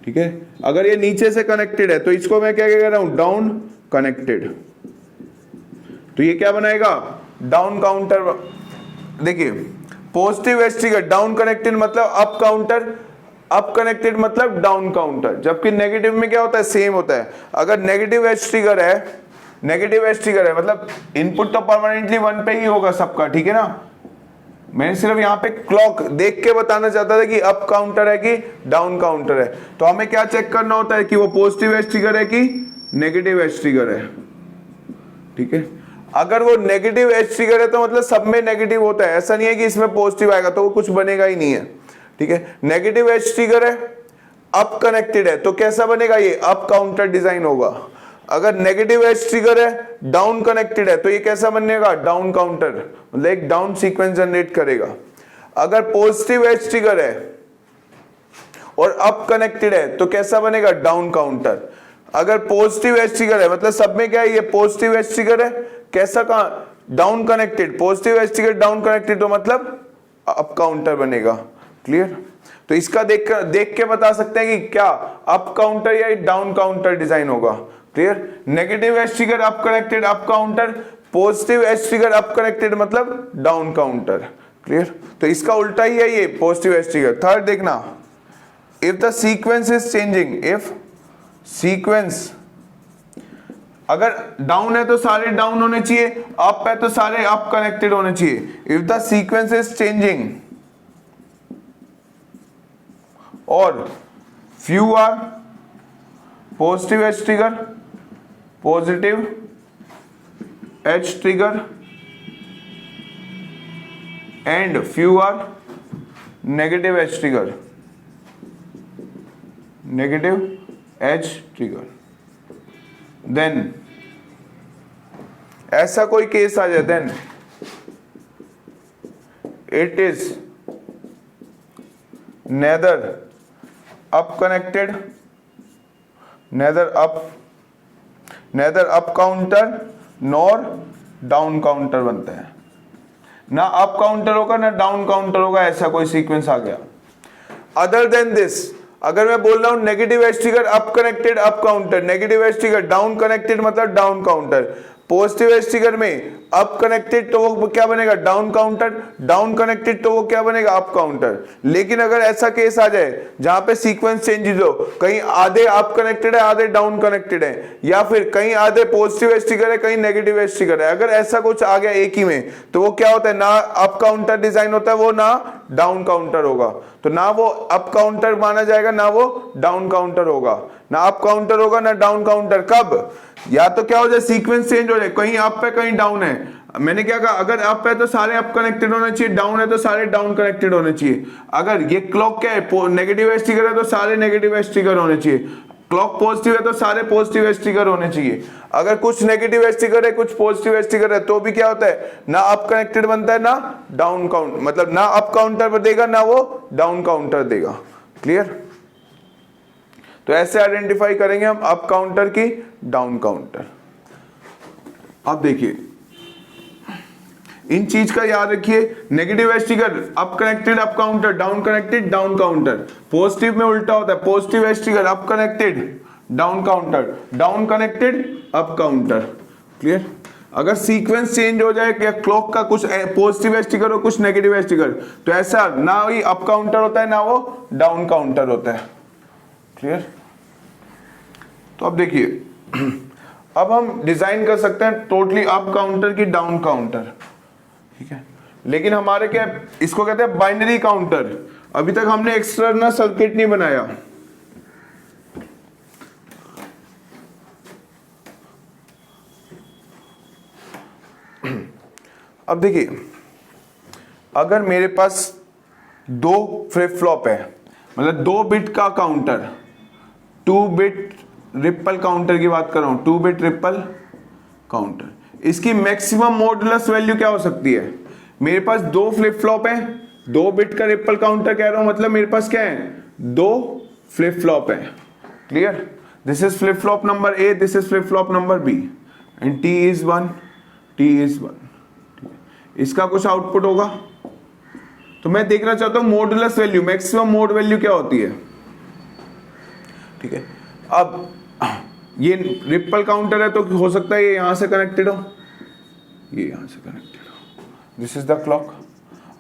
ठीक है। अगर ये नीचे से कनेक्टेड है तो इसको मैं क्या कह रहा हूं, डाउन कनेक्टेड। तो ये क्या बनाएगा, डाउन काउंटर। देखिए positive edge trigger down connected मतलब अप काउंटर, अप कनेक्टेड मतलब डाउन काउंटर। जबकि नेगेटिव में क्या होता है, सेम होता है। अगर नेगेटिव एज ट्रिगर है, नेगेटिव एज ट्रिगर है मतलब इनपुट तो परमानेंटली 1 पे ही होगा सबका। ठीक है ना। मैंने सिर्फ यहाँ पे क्लॉक देख के बताना चाहता था कि अप काउंटर है कि डाउन काउंटर है। तो हमें क्या चेक करना होता है कि वो पॉजिटिव एज ट्रिगर है कि नेगेटिव एज ट्रिगर है। ठीक है। अगर वो नेगेटिव एज ट्रिगर है तो मतलब सब में नेगेटिव होता है, ऐसा नहीं है कि इसमें पॉजिटिव आएगा तो वो कुछ बनेगा ही नहीं है। ठीक है। नेगेटिव एज ट्रिगर है, अप कनेक्टेड है, तो कैसा बनेगा, ये अप काउंटर डिजाइन होगा। अगर नेगेटिव एज ट्रिगर है, डाउन कनेक्टेड है, तो ये कैसा बनेगा, डाउन काउंटर, मतलब एक डाउन सीक्वेंस जनरेट करेगा। अगर पॉजिटिव एज ट्रिगर है और अप कनेक्टेड है तो कैसा बनेगा, डाउन काउंटर। अगर पॉजिटिव एज ट्रिगर है मतलब सब में क्या है, ये पॉजिटिव एज ट्रिगर है, कैसा कहा, down connected, positive edge trigger down connected, तो मतलब अप काउंटर बनेगा। क्लियर। तो इसका देख के बता सकते हैं कि क्या अप काउंटर या डाउन काउंटर डिजाइन होगा। Clear. Negative edge trigger up connected up counter, positive edge trigger up connected मतलब डाउन काउंटर। क्लियर। तो इसका उल्टा ही है ये पॉजिटिव एज ट्रिगर। थर्ड देखना, if the sequence is changing, if sequence, अगर डाउन है तो सारे डाउन होने चाहिए, अप है तो सारे अप कनेक्टेड होने चाहिए। If the sequence is changing और few are positive edge trigger, positive edge trigger and few are negative edge trigger, negative edge trigger. Then ऐसा कोई केस आ जाए, then it is neither up connected, neither up counter nor down counter बनता है। ना up counter होगा ना down counter होगा, ऐसा कोई सीक्वेंस आ गया। अदर देन दिस, अगर मैं बोल रहा हूं negative edge trigger up connected up counter, negative edge trigger down connected मतलब down counter, positive edge trigger में अप कनेक्टेड तो वो क्या बनेगा, डाउन काउंटर, डाउन कनेक्टेड तो वो क्या बनेगा, अप काउंटर। लेकिन अगर ऐसा केस आ जाए जहां पे सीक्वेंस चेंजेस हो, कहीं आधे अप कनेक्टेड है आधे डाउन कनेक्टेड है, या फिर कहीं आधे पॉजिटिव एज ट्रिगर है कहीं नेगेटिव एज ट्रिगर है, अगर ऐसा कुछ आ गया एक ही में, तो वो क्या होता है, ना अप काउंटर डिजाइन होता है वो, ना डाउन काउंटर होगा। तो ना वो अप काउंटर माना जाएगा ना वो डाउन काउंटर होगा, ना अप काउंटर होगा ना डाउन काउंटर। कब, या तो क्या हो जाए सीक्वेंस चेंज हो जाए, कहीं अप है कहीं डाउन है। मैंने क्या कहा, अगर अप है तो सारे अप कनेक्टेड होने चाहिए, डाउन है तो सारे डाउन कनेक्टेड होने चाहिए। अगर ये क्लॉक क्या है, नेगेटिव एज ट्रिगर है तो सारे नेगेटिव एज ट्रिगर होने चाहिए, क्लॉक पॉजिटिव है तो सारे पॉजिटिव एज ट्रिगर होने चाहिए। अगर कुछ नेगेटिव एज ट्रिगर है कुछ पॉजिटिव एज ट्रिगर है तो भी क्या होता है, ना अप कनेक्टेड बनता है ना डाउन काउंट, मतलब ना अप काउंटर देगा ना वो डाउन काउंटर देगा। क्लियर। तो ऐसे आइडेंटिफाई करेंगे हम अप काउंटर की डाउन काउंटर। अब देखिए इन चीज का याद रखिए, negative edge trigger up connected up counter, down connected down counter. Positive में उल्टा होता है, positive edge trigger up connected down counter, down connected up counter. Clear. अगर सीक्वेंस चेंज हो जाए क्या, क्लॉक का कुछ पॉजिटिव एज ट्रिगर हो कुछ नेगेटिव एज ट्रिगर, तो ऐसा ना ही अप काउंटर होता है ना वो डाउन काउंटर होता है। क्लियर। तो अब देखिए अब हम डिजाइन कर सकते हैं टोटली अप काउंटर की डाउन काउंटर। ठीक है, लेकिन हमारे क्या, इसको कहते हैं बाइनरी काउंटर। अभी तक हमने एक्सटर्नल सर्किट नहीं बनाया। अब देखिए अगर मेरे पास दो फ्लिप फ्लॉप है, मतलब 2 बिट का काउंटर, 2 बिट रिपल काउंटर की बात कर रहा हूं, 2 बिट रिपल काउंटर, इसकी मैक्सिमम मॉडुलस वैल्यू क्या हो सकती है। मेरे पास 2 फ्लिप फ्लॉप है, 2 बिट का रिपल काउंटर कह रहा हूं, मतलब मेरे पास क्या है, 2 फ्लिप फ्लॉप है। Clear. This is flip flop number A, this is flip flop number B, and T is 1, T is 1। इसका कुछ आउटपुट होगा, तो मैं देखना चाहता हूं modulus value, maximum mod value क्या होती है। ठीक है, अब ये रिपल काउंटर है तो हो सकता है ये यहां से कनेक्टेड हो, ये यहां से कनेक्टेड हो, दिस इज द क्लॉक।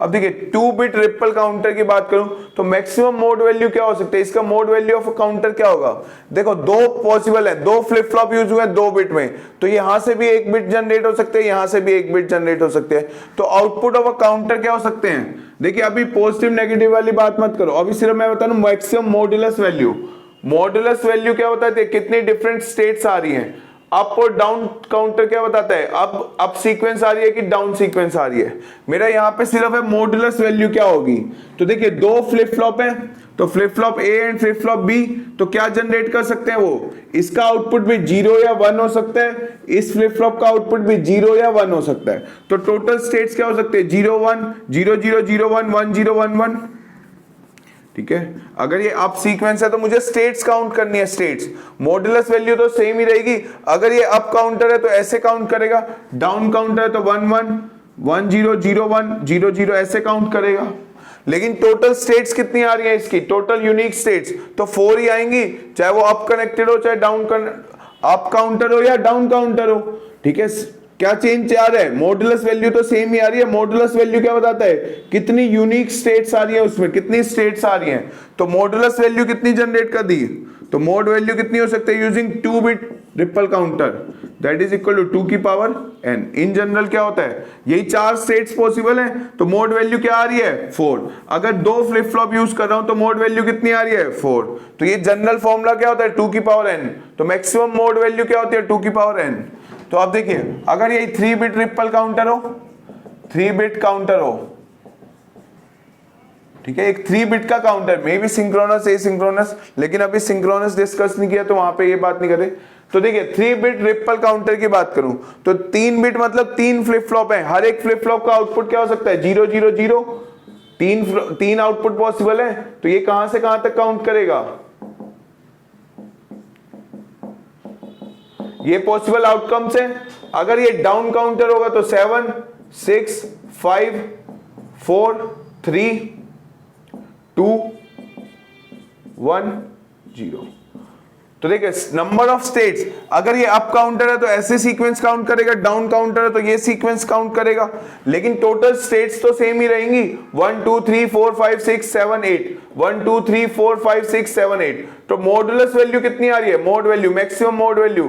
अब देखिए 2 बिट रिपल काउंटर की बात करूं तो मैक्सिमम मोड वैल्यू क्या हो सकता है, इसका मोड वैल्यू ऑफ काउंटर क्या होगा। देखो 2 पॉसिबल है, 2 फ्लिप फ्लॉप यूज हुए 2 बिट में, तो यहां से भी 1 बिट जनरेट हो सकते हैं, यहां से भी 1 बिट जनरेट हो सकते हैं। तो आउटपुट ऑफ अ काउंटर क्या हो सकते हैं। देखिए अभी पॉजिटिव नेगेटिव वाली बात मत करो, अभी सिर्फ मैं बता दूं maximum modulus value. Modulus value क्या होता है, कितनी डिफरेंट स्टेट्स आ रही हैं। अप और डाउन काउंटर क्या बताता है, अब अप सीक्वेंस आ रही है कि डाउन सीक्वेंस आ रही है। मेरा यहां पे सिर्फ है मॉडुलस वैल्यू क्या होगी। तो देखिए 2 फ्लिप फ्लॉप है, तो flip flop A and flip flop B, तो क्या जनरेट कर सकते हैं वो, इसका आउटपुट भी 0 या 1 हो सकता है, इस फ्लिप फ्लॉप का आउटपुट भी 0 या 1 हो सकता है। तो टोटल स्टेट्स क्या हो सकते हैं, 0 1 0 0 0 1 1 0 1 1। ठीक है, अगर ये अप सीक्वेंस है तो मुझे स्टेट्स काउंट करनी है, स्टेट्स। मॉडुलस वैल्यू तो सेम ही रहेगी। अगर ये अप काउंटर है तो ऐसे काउंट करेगा, डाउन काउंटर है तो 1 1 1 0 0 1 0 0 ऐसे काउंट करेगा। लेकिन टोटल स्टेट्स कितनी आ रही है इसकी, टोटल यूनिक स्टेट्स तो 4 ही आएंगी, चाहे वो अप कनेक्टेड हो चाहे डाउन अप काउंटर हो या डाउन काउंटर हो। ठीक है, क्या चेंज आ रहा है, मॉडुलस वैल्यू तो सेम ही आ रही है। मॉडुलस वैल्यू क्या बताता है, कितनी यूनिक स्टेट्स आ रही है, उसमें कितनी स्टेट्स आ रही हैं। तो मॉडुलस वैल्यू कितनी जनरेट कर दी, तो मोड वैल्यू कितनी हो सकती है using 2 bit ripple counter, that is equal to 2 की पावर n। इन जनरल क्या होता है, यही 4 स्टेट्स पॉसिबल है, तो मोड वैल्यू क्या आ रही है 4। अगर 2 फ्लिप फ्लॉप यूज कर रहा हूं तो मोड वैल्यू कितनी आ रही है 4। तो ये जनरल फॉर्मूला क्या होता है 2 की पावर n, तो मैक्सिमम मोड वैल्यू क्या होती है 2 की पावर n। तो आप देखिए अगर ये 3 बिट रिपल काउंटर हो, 3 बिट काउंटर हो, ठीक है, एक 3 बिट का counter may be synchronous asynchronous, लेकिन अभी सिंक्रोनस डिस्कस नहीं किया तो वहां पे ये बात नहीं करे। तो देखिए 3 बिट रिपल काउंटर की बात करूं तो 3 बिट मतलब 3 फ्लिप फ्लॉप है, हर एक फ्लिप फ्लॉप का आउटपुट क्या हो सकता है 0 0 0, तीन आउटपुट पॉसिबल है, तो ये कहां से कहां तक काउंट करेगा, ये पॉसिबल आउटकम्स है। अगर ये डाउन काउंटर होगा तो 7 6 5 4 3 2 1 0। तो देखिए नंबर ऑफ स्टेट्स, अगर ये अप काउंटर है तो ऐसे सीक्वेंस काउंट करेगा, डाउन काउंटर है तो ये सीक्वेंस काउंट करेगा, लेकिन टोटल स्टेट्स तो सेम ही रहेंगी 1 2 3 4 5 6 7 8, 1 2 3 4 5 6 7 8। तो मॉडुलस वैल्यू कितनी आ रही है, mode value, maximum mod value,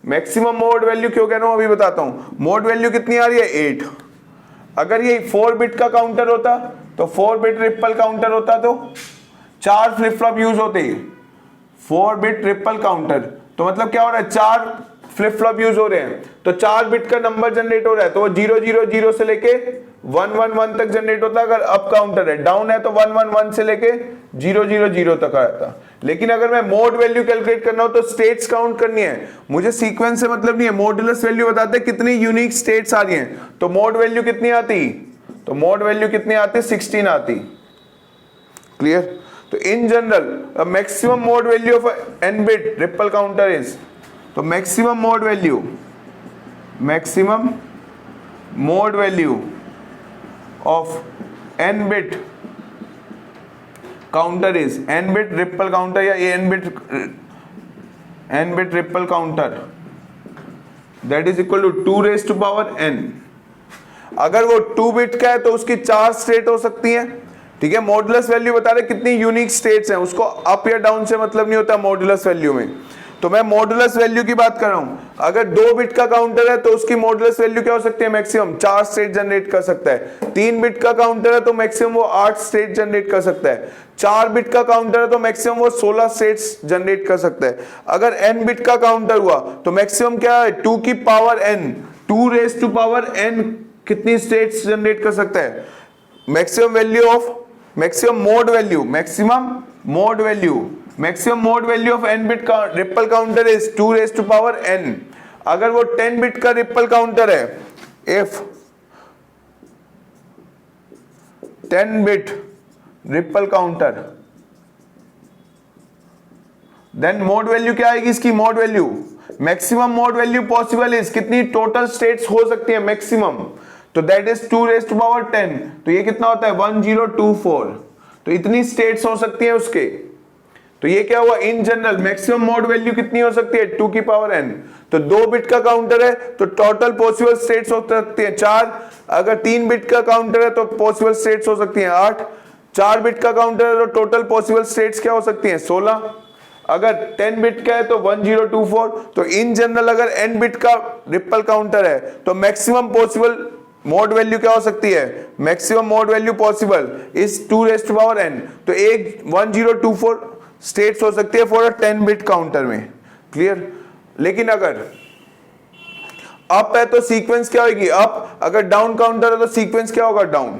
maximum mod value क्यों कह रहा हूं अभी बताता हूं। मोड वैल्यू कितनी आ रही है 8। अगर ये 4 बिट का काउंटर होता तो 4 बिट रिपल काउंटर होता तो 4 फ्लिप फ्लॉप यूज होते, 4 बिट रिपल काउंटर, तो मतलब क्या हो रहा है 4 फ्लिप फ्लॉप यूज हो रहे हैं, तो 4 बिट का नंबर जनरेट हो रहा है, तो वो 0 0 0 से लेके 1 1 1 तक जनरेट होता है अगर अप काउंटर है, डाउन है तो 1 1 1 से लेके 0 0 0 तक आता। लेकिन अगर मैं मोड वैल्यू कैलकुलेट करना हो तो स्टेट्स काउंट करनी है, मुझे सीक्वेंस से मतलब नहीं है, मॉडुलस वैल्यू बताते हैं कितनी यूनिक स्टेट्स आ रही हैं, तो मोड वैल्यू कितनी आती, तो मोड वैल्यू कितनी आती 16 आती। क्लियर। तो in general maximum mod value of N bit ripple counter is, तो maximum mod value of N bit counter is, N bit ripple counter या N bit ripple counter that is equal to 2 raise to power n। अगर वो 2 bit का है तो उसकी 4 state हो सकती हैं, ठीक है। मॉडुलस वैल्यू बता रहे कितनी यूनिक स्टेट्स हैं, उसको अप या डाउन से मतलब नहीं होता मॉडुलस वैल्यू में, तो मैं मॉडुलस वैल्यू की बात कर रहा हूं। अगर 2 बिट का काउंटर है तो उसकी मॉडुलस वैल्यू क्या हो सकती है, मैक्सिमम 4 स्टेट जनरेट कर सकता है। 3 बिट का काउंटर है तो मैक्सिमम वो 8 स्टेट जनरेट कर सकता है। 4 बिट का काउंटर है तो मैक्सिमम वो 16 स्टेट्स जनरेट कर सकता है। अगर n बिट का काउंटर हुआ तो मैक्सिमम क्या है 2 की power n, 2 raise to power n कितनी स्टेट्स जनरेट कर सकता है। Maximum value of maximum mod value of n bit का ripple counter is 2 raise to power n। अगर वो 10 बिट का रिपल काउंटर है, if 10 bit ripple counter, then mod value क्या आएगी इसकी, mod value maximum mod value possible is कितनी, total states हो सकती है मैक्सिमम, तो that is 2 raise to power 10, तो ये कितना होता है 1024, तो इतनी स्टेट्स हो सकती है उसके। तो ये क्या हुआ, इन जनरल मैक्सिमम मोड वैल्यू कितनी हो सकती है 2 की पावर n। तो 2 बिट का काउंटर है तो टोटल पॉसिबल स्टेट्स हो सकती है 4। अगर 3 बिट का काउंटर है तो पॉसिबल स्टेट्स हो सकती हैं 8। 4 बिट का काउंटर है तो टोटल पॉसिबल स्टेट्स क्या हो सकती हैं 16। अगर 10 बिट का है तो 1024। तो इन जनरल अगर n बिट का रिपल काउंटर है तो मैक्सिमम पॉसिबल मोड वैल्यू क्या हो सकती है, maximum mod value possible is 2 raise to power n। तो एक 1024 स्टेट्स हो सकती है फॉर अ 10 बिट काउंटर में। क्लियर। लेकिन अगर अप है तो सीक्वेंस क्या होगी अप, अगर डाउन काउंटर है तो सीक्वेंस क्या होगा डाउन।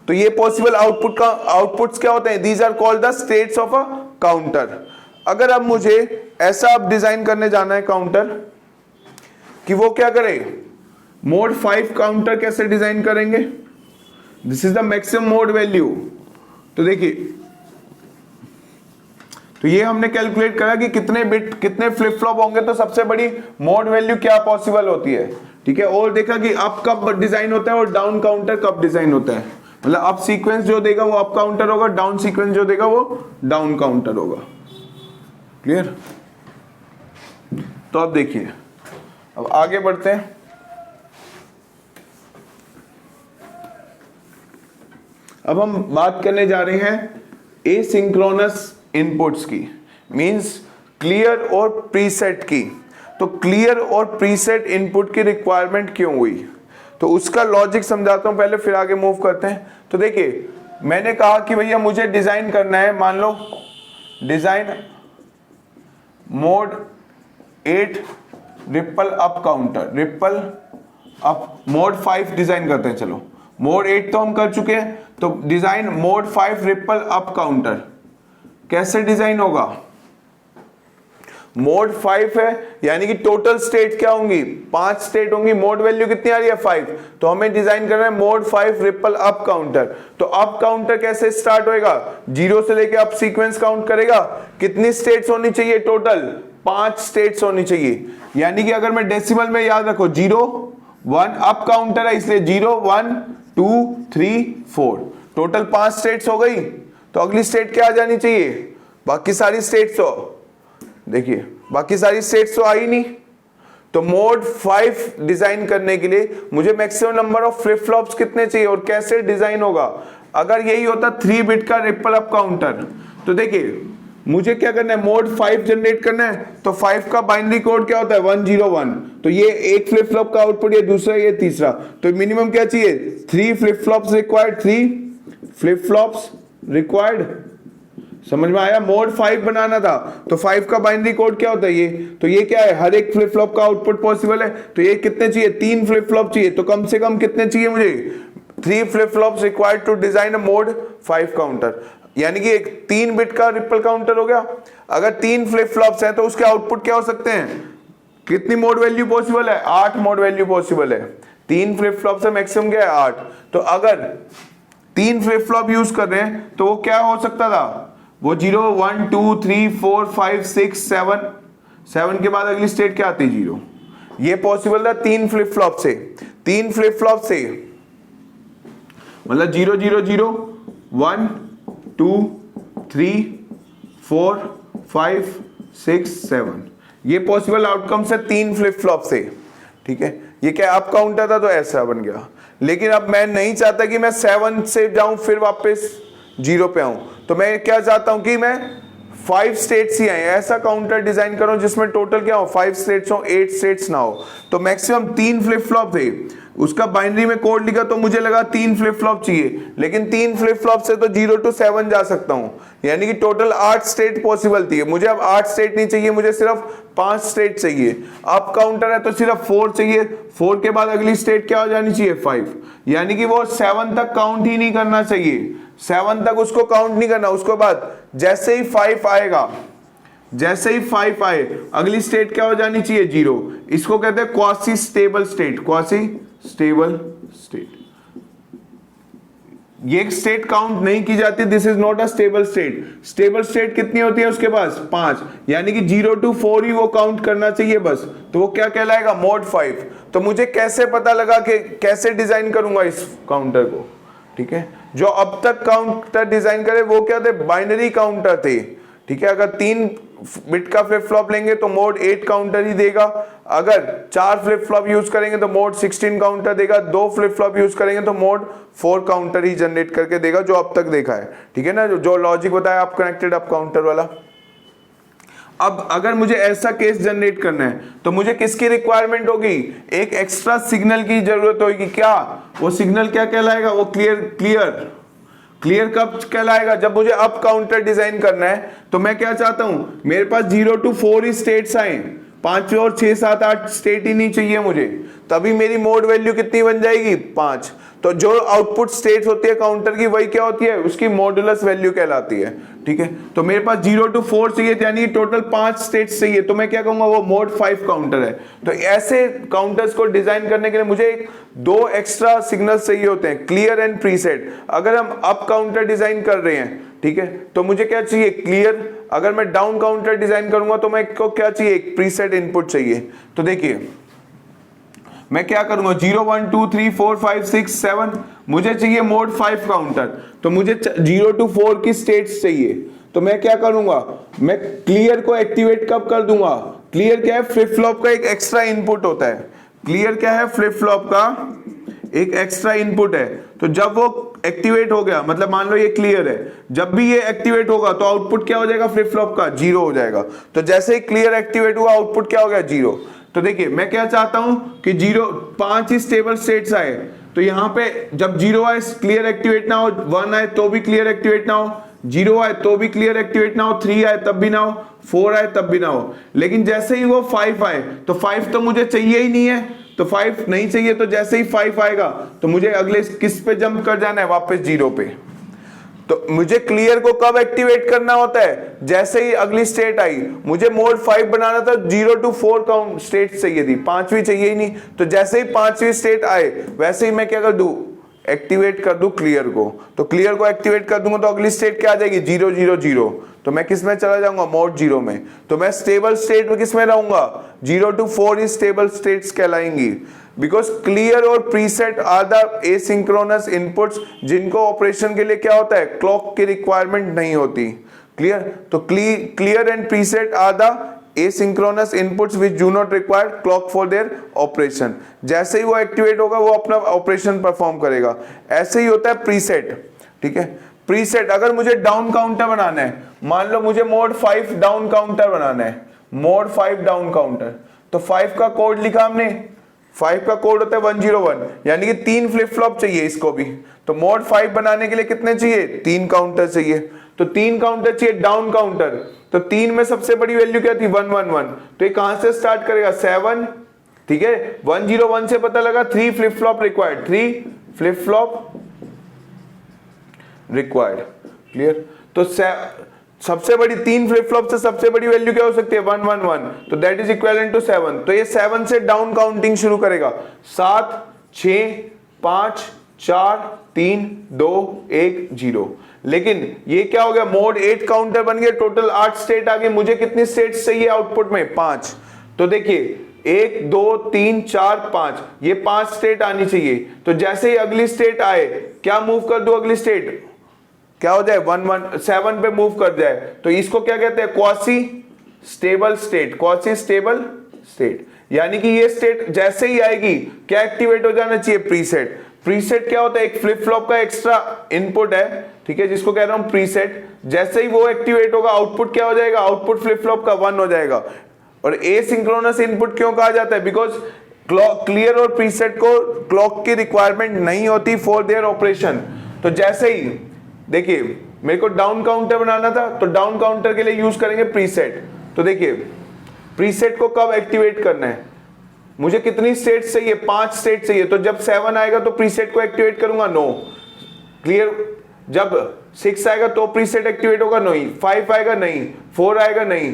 तो ये पॉसिबल आउटपुट्स क्या होते हैं, these are called the states of a counter. अगर अब मुझे ऐसा अब डिजाइन करने जाना है काउंटर कि वो क्या करे, मोड 5 काउंटर कैसे डिजाइन करेंगे, this is the maximum mod value. तो देखिए, तो ये हमने कैलकुलेट करा कि कितने बिट कितने फ्लिप फ्लॉप होंगे तो सबसे बड़ी मोड वैल्यू क्या पॉसिबल होती है, ठीक है। और देखा कि अप कब डिजाइन होता है और डाउन काउंटर कब डिजाइन होता है, मतलब अप सीक्वेंस जो देगा वो अप काउंटर होगा, डाउन सीक्वेंस जो देगा वो डाउन काउंटर होगा। क्लियर। तो अब देखिए, अब आगे बढ़ते हैं। अब हम बात करने जा रहे हैं एसिंक्रोनस इनपुट्स की, मींस क्लियर और प्रीसेट की। तो क्लियर और प्रीसेट इनपुट की रिक्वायरमेंट क्यों हुई, तो उसका लॉजिक समझाता हूं पहले, फिर आगे मूव करते हैं। तो देखिए, मैंने कहा कि भैया मुझे डिजाइन करना है, मान लो design mod 8 ripple up counter, ripple up mod 5 design करते हैं। चलो मोड 8 तो हम कर चुके हैं, तो design mode 5 ripple up counter कैसे डिजाइन होगा? मोड 5 है, यानी कि टोटल स्टेट क्या होंगी? 5 स्टेट होंगी, मोड वैल्यू कितनी आ रही है? 5। तो हमें डिजाइन करना है मोड 5 रिपल अप काउंटर। तो अप काउंटर कैसे स्टार्ट होएगा? 0 से लेके अप सीक्वेंस काउंट करेगा। कितनी स्टेट्स होनी चाहिए टोटल? 5 स्टेट्स होनी चाहिए। यानी कि अगर मैं डेसिमल में याद रखो 0 1 अप काउंटर है, इसलिए 0 1 2 3 4 टोटल 5 स्टेट्स हो गई। तो अगली स्टेट क्या आ जानी चाहिए? बाकी सारी स्टेट्स तो देखिए, बाकी सारी स्टेट्स तो आई नहीं। तो मोड 5 डिजाइन करने के लिए मुझे maximum number of flip flops कितने चाहिए और कैसे डिजाइन होगा? अगर यही होता 3 बिट का रिपल अप काउंटर, तो देखिए मुझे क्या करना है? मोड 5 जनरेट करना है। तो 5 का बाइनरी कोड क्या होता है? 101। तो ये एक फ्लिप फ्लॉप का आउटपुट, ये दूसरा, ये तीसरा। तो मिनिमम क्या चाहिए? 3 flip flops required, 3 flip flops required. समझ में आया? मोड 5 बनाना था, तो 5 का बाइनरी कोड क्या होता है? ये तो ये क्या है? हर एक फ्लिप फ्लॉप का आउटपुट पॉसिबल है। तो ये कितने चाहिए? 3 फ्लिप फ्लॉप चाहिए। तो कम से कम कितने चाहिए मुझे? 3 flip flops required to design a mod 5 counter. यानी कि एक 3 बिट का रिपल काउंटर हो गया। अगर 3 फ्लिप फ्लॉप्स हैं तो उसके आउटपुट क्या हो सकते हैं? कितनी मोड वैल्यू पॉसिबल है? 8 मोड वैल्यू पॉसिबल है। 3 फ्लिप फ्लॉप से मैक्सिमम क्या है? 8। तो अगर 3 फ्लिप फ्लॉप यूज कर रहे हैं तो वो क्या हो सकता था? वो 0 1 2 3 4 5 6 7 7 के बाद अगली स्टेट क्या आती? 0। ये पॉसिबल था 3 फ्लिप फ्लॉप से। 3 फ्लिप फ्लॉप से मतलब 0 0 0 1 2 3 4 5 6 7, ये पॉसिबल आउटकम है 3 फ्लिप फ्लॉप से। ठीक है, ये क्या अप काउंटर था तो ऐसा बन गया। लेकिन अब मैं नहीं चाहता कि मैं 7 से जाऊं फिर वापस 0 पे आऊं। तो मैं क्या चाहता हूं कि मैं 5 स्टेट्स ही आए, ऐसा काउंटर डिजाइन करो जिसमें टोटल क्या हो? 5 स्टेट्स हो, 8 स्टेट्स ना हो। तो मैक्सिमम 3 फ्लिप फ्लॉप थे। उसका बाइनरी में कोड लिखा तो मुझे लगा 3 फ्लिप फ्लॉप चाहिए, लेकिन 3 फ्लिप फ्लॉप से तो 0 to 7 जा सकता हूं। यानी कि टोटल 8 स्टेट पॉसिबल थी। मुझे अब 8 स्टेट नहीं चाहिए, मुझे सिर्फ 5 स्टेट चाहिए। अप काउंटर है तो सिर्फ 4 चाहिए। 4 के बाद अगली स्टेट क्या हो जानी चाहिए? 5। यानी कि वो 7 तक काउंट ही नहीं करना चाहिए। 7 तक उसको काउंट नहीं करना। उसके बाद जैसे ही 5 आएगा, जैसे ही 5 आए अगली स्टेट क्या हो जानी चाहिए? 0। इसको कहते हैं quasi stable state. Quasi stable state, ये स्टेट काउंट नहीं की जाती। This is not a stable state. Stable state कितनी होती है उसके पास? 5। यानी कि 0 to 4 ही वो काउंट करना चाहिए बस। तो वो क्या कहलाएगा? मोड 5। तो मुझे कैसे पता लगा कि कैसे डिजाइन करूंगा इस काउंटर को? ठीक है, जो अब तक काउंटर डिजाइन करे वो क्या थे? बाइनरी काउंटर थे। ठीक है, अगर 3 बिट का फ्लिप फ्लॉप लेंगे तो मोड 8 काउंटर ही देगा। अगर 4 फ्लिप फ्लॉप यूज करेंगे तो मोड 16 काउंटर देगा। 2 फ्लिप फ्लॉप यूज करेंगे तो मोड 4 काउंटर ही जनरेट करके देगा, जो अब तक देखा है। ठीक है ना, जो लॉजिक बताया आप कनेक्टेड अप काउंटर वाला। अब अगर मुझे ऐसा केस जनरेट करना है तो मुझे किसकी रिक्वायरमेंट होगी? एक एक्स्ट्रा सिग्नल की जरूरत होगी। क्या वो सिग्नल क्या कहलाएगा? वो क्लियर कब कहलाएगा? जब मुझे अप काउंटर डिजाइन करना है तो मैं क्या चाहता हूं? मेरे पास 0 to 4 ही स्टेट्स आए, 5 और 6 7 8 स्टेट ही नहीं चाहिए मुझे। तभी मेरी मोड वैल्यू कितनी बन जाएगी? 5। तो जो आउटपुट स्टेट होती है काउंटर की, वही क्या होती है? उसकी मॉडुलस वैल्यू कहलाती है। ठीक है, तो मेरे पास 0 to 4 चाहिए, यानी टोटल 5 स्टेट्स चाहिए। तो मैं क्या कहूंगा? वो मोड 5 काउंटर है। तो ऐसे काउंटर्स को डिजाइन करने के लिए मुझे 2 एक्स्ट्रा सिग्नल चाहिए होते हैं, क्लियर एंड प्रीसेट। अगर हम अप काउंटर डिजाइन कर रहे हैं, ठीक है, तो मुझे क्या चाहिए? क्लियर। अगर मैं डाउन काउंटर डिजाइन करूंगा तो मैं को क्या चाहिए? एक प्रीसेट इनपुट चाहिए। तो देखिए मैं क्या करूंगा? 0 1 2 3 4 5 6 7 मुझे चाहिए मोड 5 काउंटर। तो मुझे 0 to 4 की स्टेट्स चाहिए। तो मैं क्या करूंगा? मैं क्लियर को एक्टिवेट कब कर दूंगा? क्लियर क्या है? फ्लिप फ्लॉप का एक एक्स्ट्रा इनपुट होता है। क्लियर क्या है? फ्लिप फ्लॉप का एक एक्स्ट्रा इनपुट है। तो जब वो एक्टिवेट हो गया, मतलब मान लो ये क्लियर है, जब भी ये एक्टिवेट होगा तो आउटपुट क्या हो जाएगा? फ्लिप फ्लॉप का 0 हो जाएगा। तो जैसे ही क्लियर एक्टिवेट हुआ आउटपुट क्या हो गया? 0। तो देखिए मैं क्या चाहता हूं कि 5 ही स्टेबल स्टेट्स आए। तो यहां पे जब 0 आए क्लियर एक्टिवेट ना हो, 1 आए तो भी क्लियर एक्टिवेट ना हो, 0 आए तो भी क्लियर एक्टिवेट ना हो, 3 आए तब भी ना हो, 4 आए तब भी ना हो। लेकिन जैसे ही वो 5 आए तो 5 तो मुझे चाहिए ही नहीं है। तो 5 नहीं चाहिए, तो जैसे ही 5 आएगा तो मुझे अगले किस पे जंप कर जाना है, वापस 0 पे। तो मुझे क्लियर को कब एक्टिवेट करना होता है, जैसे ही अगली स्टेट आई। मुझे मोड 5 बनाना था, 0 to 4 काउंट स्टेट चाहिए थी, 5वीं चाहिए ही नहीं। तो जैसे ही 5वीं स्टेट आए वैसे ही मैं क्या कर दूं, एक्टिवेट कर दूं क्लियर को। तो क्लियर को एक्टिवेट कर दूंगा तो अगली स्टेट क्या आ जाएगी, 0 0 0। तो मैं किस में चला जाऊंगा, मोड 0 में। तो मैं स्टेबल स्टेट में किस में रहूंगा, 0 to 4 ही स्टेबल स्टेट्स कहलाएंगी। बिकॉज क्लियर और preset are the asynchronous inputs जिनको ऑपरेशन के लिए क्या होता है, क्लॉक की रिक्वायरमेंट नहीं होती। क्लियर, तो clear and preset are the asynchronous inputs which do not require clock for their operation। जैसे ही वो एक्टिवेट होगा वो अपना ऑपरेशन परफॉर्म करेगा। ऐसे ही होता है प्रीसेट। ठीक है, प्रीसेट अगर मुझे डाउन काउंटर बनाना है, मान लो मुझे मोड 5 डाउन काउंटर बनाना है, मोड 5 डाउन काउंटर, तो 5 का कोड लिखा हमने, 5 का कोड होता है 101, यानी कि 3 फ्लिप फ्लॉप चाहिए इसको भी। तो मोड 5 बनाने के लिए कितने चाहिए, 3 काउंटर चाहिए। तो 3 काउंटर चाहिए डाउन काउंटर। तो 3 में सबसे बड़ी वैल्यू क्या थी, 111। तो ये कहां से स्टार्ट करेगा, 7। ठीक है, 101 से पता लगा 3 flip flop required, 3 flip flop required. Clear, तो सबसे बड़ी 3 फ्लिप फ्लॉप से सबसे बड़ी वैल्यू क्या हो सकती है, 111। तो दैट इज इक्विवेलेंट टू 7। तो ये 7 से डाउन काउंटिंग शुरू करेगा, 7 6 5 4 3 2 1 0। लेकिन ये क्या हो गया, मोड 8 काउंटर बन गया, टोटल 8 स्टेट आ गई। मुझे कितनी स्टेट्स चाहिए आउटपुट में, 5। तो देखिए 1 2 3 4 5, ये 5 स्टेट आनी चाहिए। तो जैसे ही अगली स्टेट आए, क्या मूव कर दो, अगली स्टेट क्या हो जाए, 7 पे मूव कर जाए। तो इसको क्या कहते हैं, quasi stable state, quasi stable state. यानी कि ये स्टेट जैसे ही आएगी क्या एक्टिवेट हो जाना चाहिए, प्रीसेट। प्रीसेट क्या होता है, एक फ्लिप फ्लॉप का एक्स्ट्रा इनपुट है, ठीक है, जिसको कह रहा हूं प्रीसेट। जैसे ही वो एक्टिवेट होगा आउटपुट क्या हो जाएगा, आउटपुट फ्लिप फ्लॉप का 1 हो जाएगा। और एसिंक्रोनस इनपुट क्यों कहा जाता है, बिकॉज क्लियर और प्रीसेट को क्लॉक की रिक्वायरमेंट नहीं होती फॉर देयर ऑपरेशन। तो जैसे ही देखिए मेरे को डाउन काउंटर बनाना था, तो डाउन काउंटर के लिए यूज करेंगे प्रीसेट। तो देखिए प्रीसेट को कब एक्टिवेट करना है, मुझे कितनी स्टेट्स चाहिए, 5 स्टेट चाहिए। तो जब 7 आएगा तो प्रीसेट को एक्टिवेट करूंगा, नो। क्लियर, जब 6 आएगा तो प्रीसेट एक्टिवेट होगा, नहीं। 5 आएगा नहीं, 4 आएगा नहीं,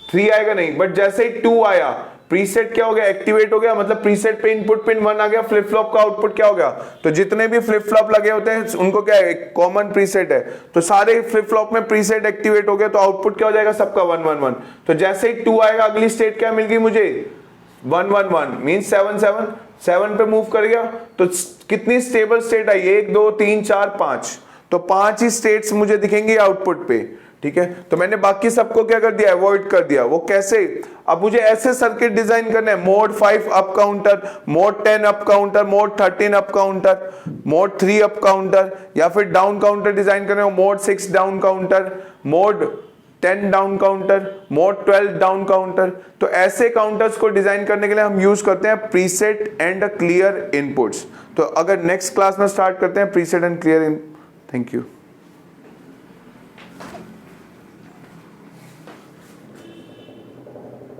3 आएगा नहीं। बट जैसे ही 2 आया, प्रीसेट क्या हो गया, एक्टिवेट हो गया। मतलब प्रीसेट पे इनपुट पिन 1 आ गया, फ्लिप फ्लॉप का आउटपुट क्या हो गया। तो जितने भी फ्लिप फ्लॉप लगे होते हैं उनको क्या है, कॉमन प्रीसेट है। तो सारे फ्लिप फ्लॉप में प्रीसेट एक्टिवेट हो गया, तो आउटपुट क्या हो जाएगा सबका, 111। तो जैसे ही 2 आएगा, अगली स्टेट क्या मिल गई मुझे, 111 मींस 7 पे मूव कर गया। तो कितनी स्टेबल स्टेट आई, 1 2 3 4 5। तो 5 ही स्टेट्स मुझे दिखेंगी आउटपुट पे। ठीक है, तो मैंने बाकी सबको क्या कर दिया, अवॉइड कर दिया। वो कैसे, अब मुझे ऐसे सर्किट डिजाइन करना है, mode 5 up counter, mode 10 up counter, mode 13 up counter, mode 3 up counter, या फिर डाउन काउंटर डिजाइन करना है, mode 6 down counter, mode 10 down counter, mode 12 down counter. तो ऐसे काउंटर्स को डिजाइन करने के लिए हम यूज करते हैं प्रीसेट एंड क्लियर इनपुट्स। तो अगर नेक्स्ट क्लास में स्टार्ट करते हैं preset and clear in. Thank you.